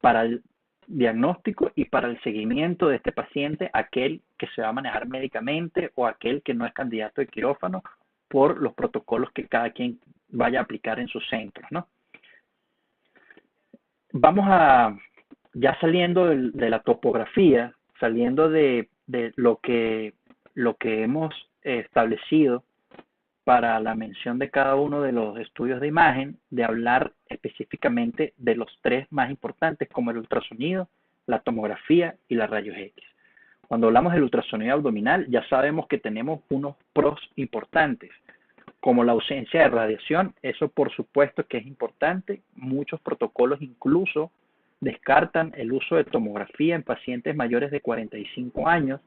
para el diagnóstico y para el seguimiento de este paciente, aquel que se va a manejar médicamente o aquel que no es candidato de quirófano por los protocolos que cada quien vaya a aplicar en sus centros, ¿no? Vamos a, ya saliendo de la topografía, saliendo de lo que hemos establecido para la mención de cada uno de los estudios de imagen, de hablar específicamente de los tres más importantes, como el ultrasonido, la tomografía y la rayos X. Cuando hablamos del ultrasonido abdominal, ya sabemos que tenemos unos pros importantes, como la ausencia de radiación. Eso por supuesto que es importante. Muchos protocolos incluso descartan el uso de tomografía en pacientes mayores de 45 años,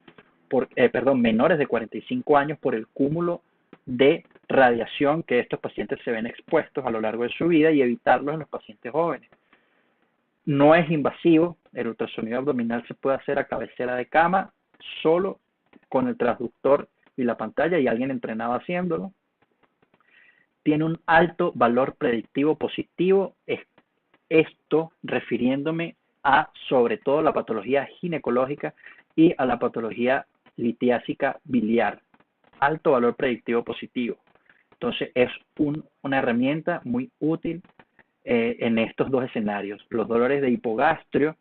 menores de 45 años por el cúmulo de radiación que estos pacientes se ven expuestos a lo largo de su vida y evitarlos en los pacientes jóvenes. No es invasivo, el ultrasonido abdominal se puede hacer a cabecera de cama, solo con el transductor y la pantalla y alguien entrenado haciéndolo. Tiene un alto valor predictivo positivo, esto refiriéndome a sobre todo la patología ginecológica y a la patología litiásica biliar. Alto valor predictivo positivo. Entonces es una herramienta muy útil en estos dos escenarios, los dolores de hipogastrio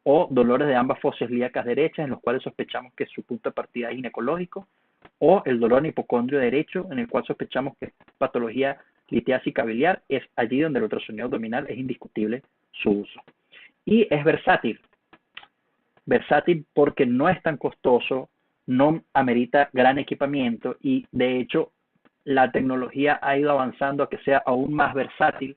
o dolores de ambas fosas ilíacas derechas, en los cuales sospechamos que su punto de partida es ginecológico, o el dolor en hipocondrio derecho, en el cual sospechamos que es patología litiásica biliar. Es allí donde el ultrasonido abdominal es indiscutible su uso. Y es versátil. Versátil porque no es tan costoso, no amerita gran equipamiento y de hecho la tecnología ha ido avanzando a que sea aún más versátil.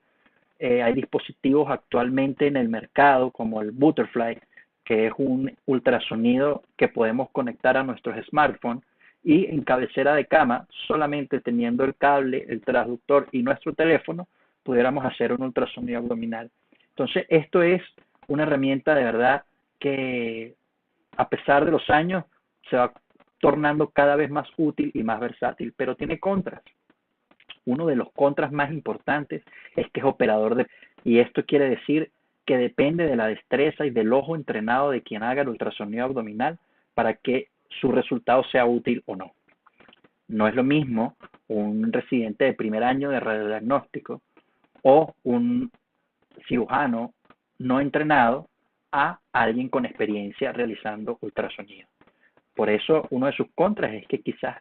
Hay dispositivos actualmente en el mercado como el Butterfly, que es un ultrasonido que podemos conectar a nuestros smartphones y en cabecera de cama, solamente teniendo el cable, el transductor y nuestro teléfono, pudiéramos hacer un ultrasonido abdominal. Entonces, esto es una herramienta de verdad que a pesar de los años se va tornando cada vez más útil y más versátil, pero tiene contras. Uno de los contras más importantes es que es operador de... Y esto quiere decir que depende de la destreza y del ojo entrenado de quien haga el ultrasonido abdominal para que su resultado sea útil o no. No es lo mismo un residente de primer año de radiodiagnóstico o un cirujano no entrenado a alguien con experiencia realizando ultrasonido. Por eso uno de sus contras es que quizás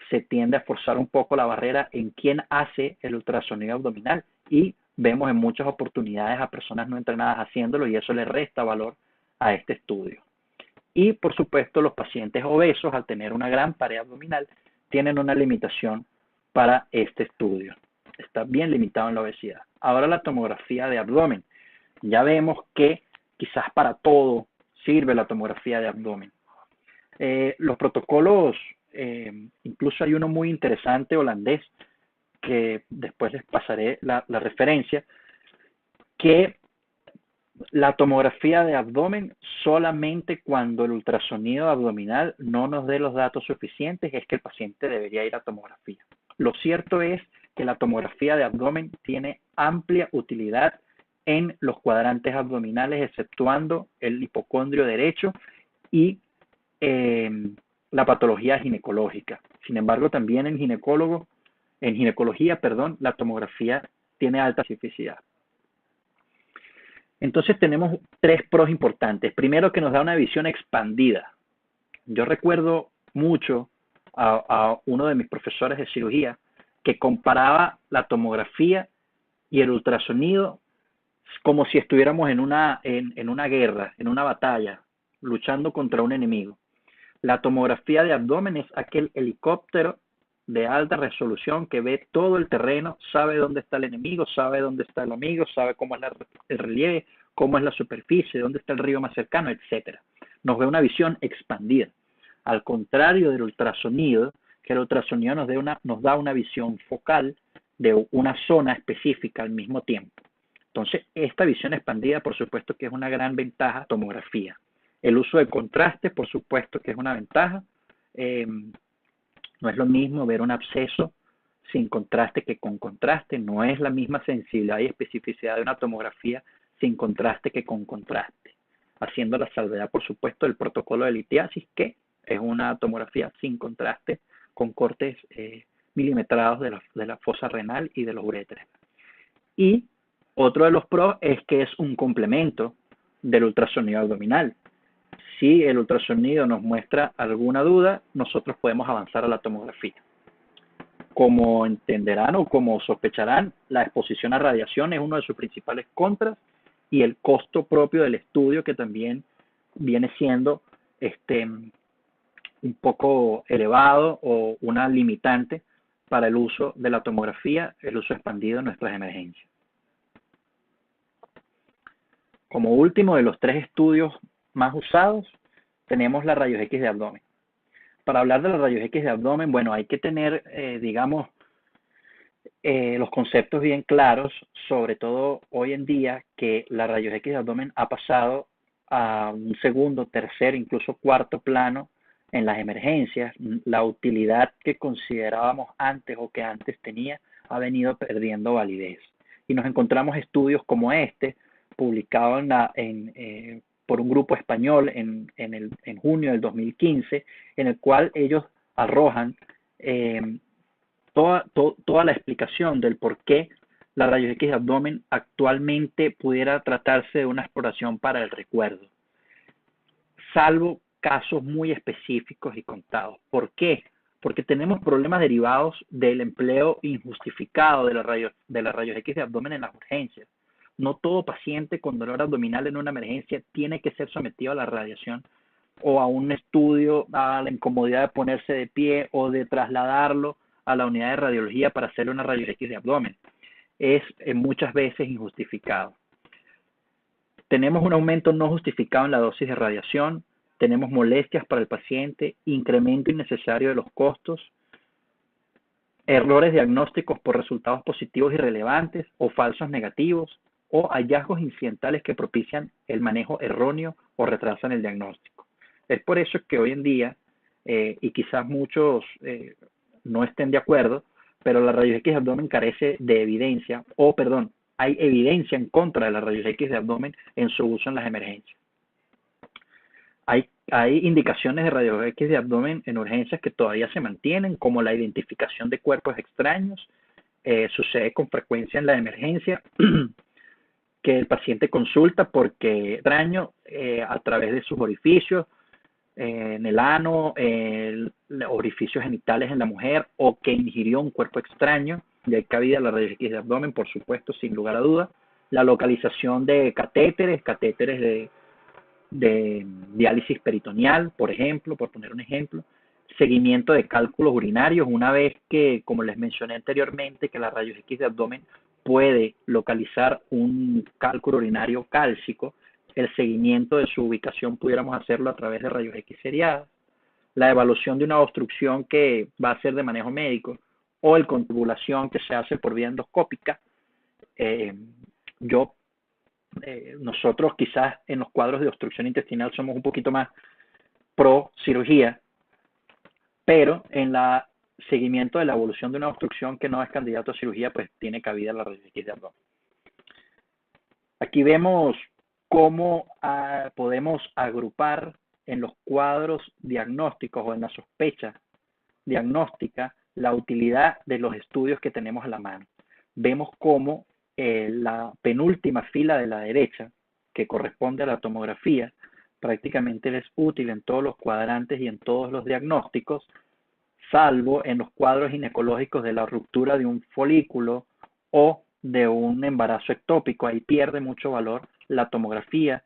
se tiende a forzar un poco la barrera en quién hace el ultrasonido abdominal y vemos en muchas oportunidades a personas no entrenadas haciéndolo y eso le resta valor a este estudio. Y por supuesto los pacientes obesos, al tener una gran pared abdominal, tienen una limitación para este estudio. Está bien limitado en la obesidad. Ahora la tomografía de abdomen. Ya vemos que quizás para todo sirve la tomografía de abdomen. Los protocolos, incluso hay uno muy interesante holandés, que después les pasaré la referencia, que la tomografía de abdomen solamente cuando el ultrasonido abdominal no nos dé los datos suficientes es que el paciente debería ir a tomografía. Lo cierto es que la tomografía de abdomen tiene amplia utilidad en los cuadrantes abdominales, exceptuando el hipocondrio derecho y la patología ginecológica. Sin embargo, también en ginecología, la tomografía tiene alta especificidad. Entonces tenemos tres pros importantes. Primero, que nos da una visión expandida. Yo recuerdo mucho a uno de mis profesores de cirugía que comparaba la tomografía y el ultrasonido como si estuviéramos en una guerra, en una batalla, luchando contra un enemigo. La tomografía de abdomen es aquel helicóptero de alta resolución que ve todo el terreno, sabe dónde está el enemigo, sabe dónde está el amigo, sabe cómo es el relieve, cómo es la superficie, dónde está el río más cercano, etc. Nos da una visión expandida. Al contrario del ultrasonido, que el ultrasonido nos da una visión focal de una zona específica al mismo tiempo. Entonces, esta visión expandida, por supuesto que es una gran ventaja, tomografía. El uso de contraste, por supuesto que es una ventaja. No es lo mismo ver un absceso sin contraste que con contraste. No es la misma sensibilidad y especificidad de una tomografía sin contraste que con contraste. Haciendo la salvedad, por supuesto, del protocolo de litiasis, que es una tomografía sin contraste con cortes milimetrados de la fosa renal y de los uréteres. Y otro de los pros es que es un complemento del ultrasonido abdominal. Si el ultrasonido nos muestra alguna duda, nosotros podemos avanzar a la tomografía. Como entenderán o como sospecharán, la exposición a radiación es uno de sus principales contras y el costo propio del estudio, que también viene siendo un poco elevado o una limitante para el uso de la tomografía, el uso expandido en nuestras emergencias. Como último de los 3 estudios más usados, tenemos la rayos X de abdomen. Para hablar de los rayos X de abdomen, bueno, hay que tener, digamos, los conceptos bien claros, sobre todo hoy en día que la rayos X de abdomen ha pasado a un segundo, tercer, incluso cuarto plano en las emergencias. La utilidad que considerábamos antes o que antes tenía ha venido perdiendo validez. Y nos encontramos estudios como este, publicado por un grupo español en junio del 2015, en el cual ellos arrojan toda la explicación del por qué la rayos X de abdomen actualmente pudiera tratarse de una exploración para el recuerdo, salvo casos muy específicos y contados. ¿Por qué? Porque tenemos problemas derivados del empleo injustificado de la rayos X de abdomen en las urgencias. No todo paciente con dolor abdominal en una emergencia tiene que ser sometido a la radiación o a un estudio, a la incomodidad de ponerse de pie o de trasladarlo a la unidad de radiología para hacerle una rayos X de abdomen. Es muchas veces injustificado. Tenemos un aumento no justificado en la dosis de radiación, tenemos molestias para el paciente, incremento innecesario de los costos, errores diagnósticos por resultados positivos irrelevantes o falsos negativos, o hallazgos incidentales que propician el manejo erróneo o retrasan el diagnóstico. Es por eso que hoy en día, y quizás muchos no estén de acuerdo, pero la rayos X de abdomen carece de evidencia, hay evidencia en contra de la rayos X de abdomen en su uso en las emergencias. Hay indicaciones de rayos X de abdomen en urgencias que todavía se mantienen, como la identificación de cuerpos extraños. Sucede con frecuencia en la emergencia que el paciente consulta porque extraño a través de sus orificios, en el ano, orificios genitales en la mujer, o que ingirió un cuerpo extraño, y hay cabida la rayos X de abdomen, por supuesto, sin lugar a duda. La localización de catéteres de diálisis peritoneal, por ejemplo, por poner un ejemplo. Seguimiento de cálculos urinarios, una vez que, como les mencioné anteriormente, que la rayos X de abdomen puede localizar un cálculo urinario cálcico, el seguimiento de su ubicación pudiéramos hacerlo a través de rayos X seriadas. La evaluación de una obstrucción que va a ser de manejo médico o el contubulación que se hace por vía endoscópica. Nosotros quizás en los cuadros de obstrucción intestinal somos un poquito más pro cirugía, pero en la seguimiento de la evolución de una obstrucción que no es candidato a cirugía, pues tiene cabida la rayos X de abdomen. Aquí vemos cómo podemos agrupar en los cuadros diagnósticos o en la sospecha diagnóstica la utilidad de los estudios que tenemos a la mano. Vemos cómo la penúltima fila de la derecha, que corresponde a la tomografía, prácticamente es útil en todos los cuadrantes y en todos los diagnósticos, salvo en los cuadros ginecológicos de la ruptura de un folículo o de un embarazo ectópico. Ahí pierde mucho valor la tomografía,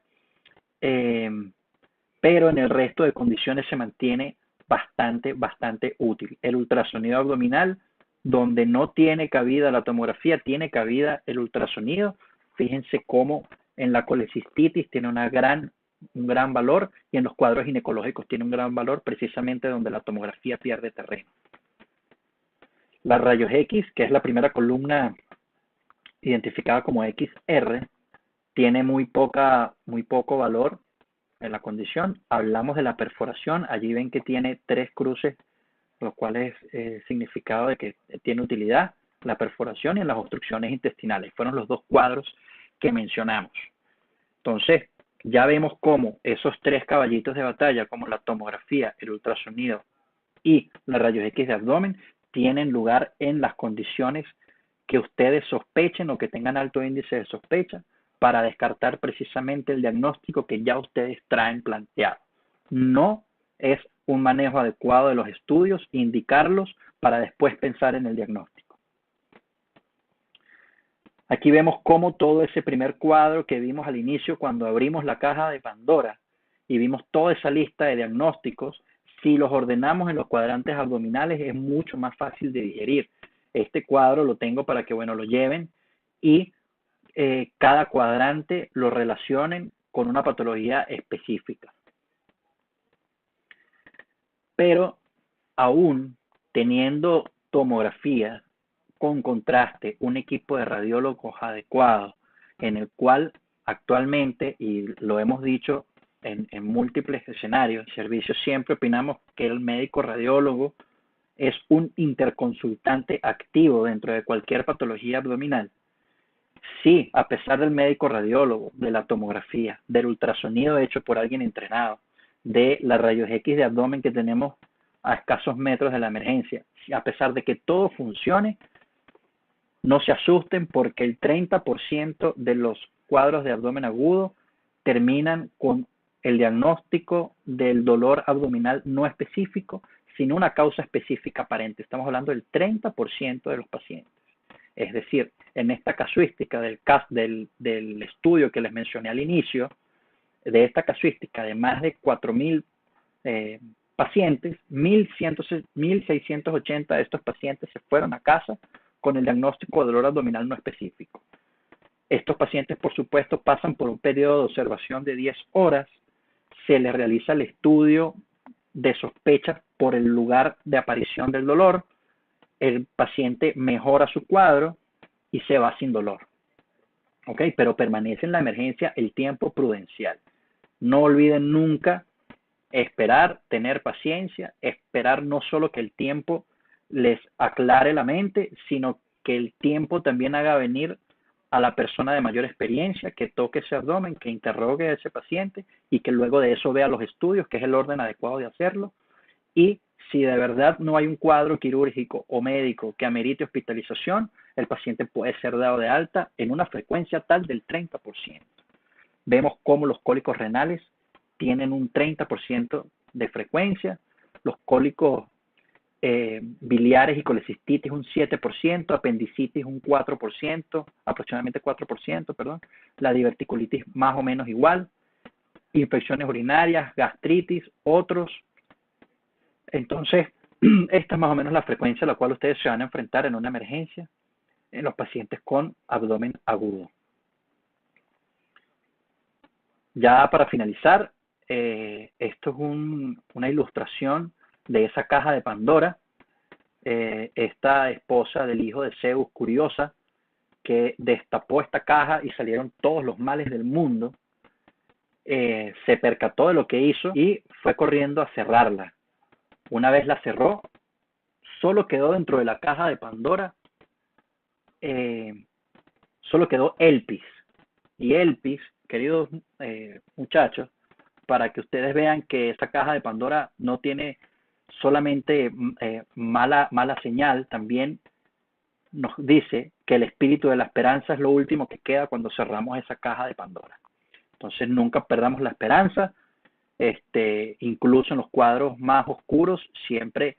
pero en el resto de condiciones se mantiene bastante útil. El ultrasonido abdominal, donde no tiene cabida la tomografía, tiene cabida el ultrasonido. Fíjense cómo en la colecistitis tiene un gran valor, y en los cuadros ginecológicos tiene un gran valor, precisamente donde la tomografía pierde terreno. Las rayos X, que es la primera columna identificada como XR, tiene muy poco valor en la condición. Hablamos de la perforación, allí ven que tiene 3 cruces, lo cual es significado de que tiene utilidad. La perforación y las obstrucciones intestinales fueron los 2 cuadros que mencionamos. Entonces, ya vemos cómo esos 3 caballitos de batalla, como la tomografía, el ultrasonido y la rayos X de abdomen, tienen lugar en las condiciones que ustedes sospechen o que tengan alto índice de sospecha, para descartar precisamente el diagnóstico que ya ustedes traen planteado. No es un manejo adecuado de los estudios, indicarlos para después pensar en el diagnóstico. Aquí vemos cómo todo ese primer cuadro que vimos al inicio cuando abrimos la caja de Pandora y vimos toda esa lista de diagnósticos, si los ordenamos en los cuadrantes abdominales es mucho más fácil de digerir. Este cuadro lo tengo para que, bueno, lo lleven y cada cuadrante lo relacionen con una patología específica. Pero aún teniendo tomografía con contraste, un equipo de radiólogos adecuado, en el cual actualmente, y lo hemos dicho en múltiples escenarios, en servicio siempre opinamos que el médico radiólogo es un interconsultante activo dentro de cualquier patología abdominal. Sí, a pesar del médico radiólogo, de la tomografía, del ultrasonido hecho por alguien entrenado, de la rayos X de abdomen que tenemos a escasos metros de la emergencia, a pesar de que todo funcione, no se asusten porque el 30% de los cuadros de abdomen agudo terminan con el diagnóstico del dolor abdominal no específico, sin una causa específica aparente. Estamos hablando del 30% de los pacientes. Es decir, en esta casuística del estudio que les mencioné al inicio, de esta casuística de más de 4.000 pacientes, 1.680 de estos pacientes se fueron a casa con el diagnóstico de dolor abdominal no específico. Estos pacientes, por supuesto, pasan por un periodo de observación de 10 horas, se les realiza el estudio de sospecha por el lugar de aparición del dolor, el paciente mejora su cuadro y se va sin dolor. ¿Ok? Pero permanece en la emergencia el tiempo prudencial. No olviden nunca esperar, tener paciencia, esperar no solo que el tiempo les aclare la mente, sino que el tiempo también haga venir a la persona de mayor experiencia, que toque ese abdomen, que interrogue a ese paciente y que luego de eso vea los estudios, que es el orden adecuado de hacerlo. Y si de verdad no hay un cuadro quirúrgico o médico que amerite hospitalización, el paciente puede ser dado de alta en una frecuencia tal del 30%. Vemos cómo los cólicos renales tienen un 30% de frecuencia, los cólicos biliares y colecistitis un 7%, apendicitis un 4%, aproximadamente 4%, perdón, la diverticulitis más o menos igual, infecciones urinarias, gastritis, otros. Entonces, esta es más o menos la frecuencia a la cual ustedes se van a enfrentar en una emergencia en los pacientes con abdomen agudo. Ya para finalizar, esto es una ilustración de esa caja de Pandora. Esta esposa del hijo de Zeus, curiosa, que destapó esta caja y salieron todos los males del mundo, se percató de lo que hizo y fue corriendo a cerrarla. Una vez la cerró, solo quedó dentro de la caja de Pandora, solo quedó Elpis. Y Elpis, queridos muchachos, para que ustedes vean que esa caja de Pandora no tiene solamente mala señal, también nos dice que el espíritu de la esperanza es lo último que queda cuando cerramos esa caja de Pandora. Entonces nunca perdamos la esperanza, incluso en los cuadros más oscuros, siempre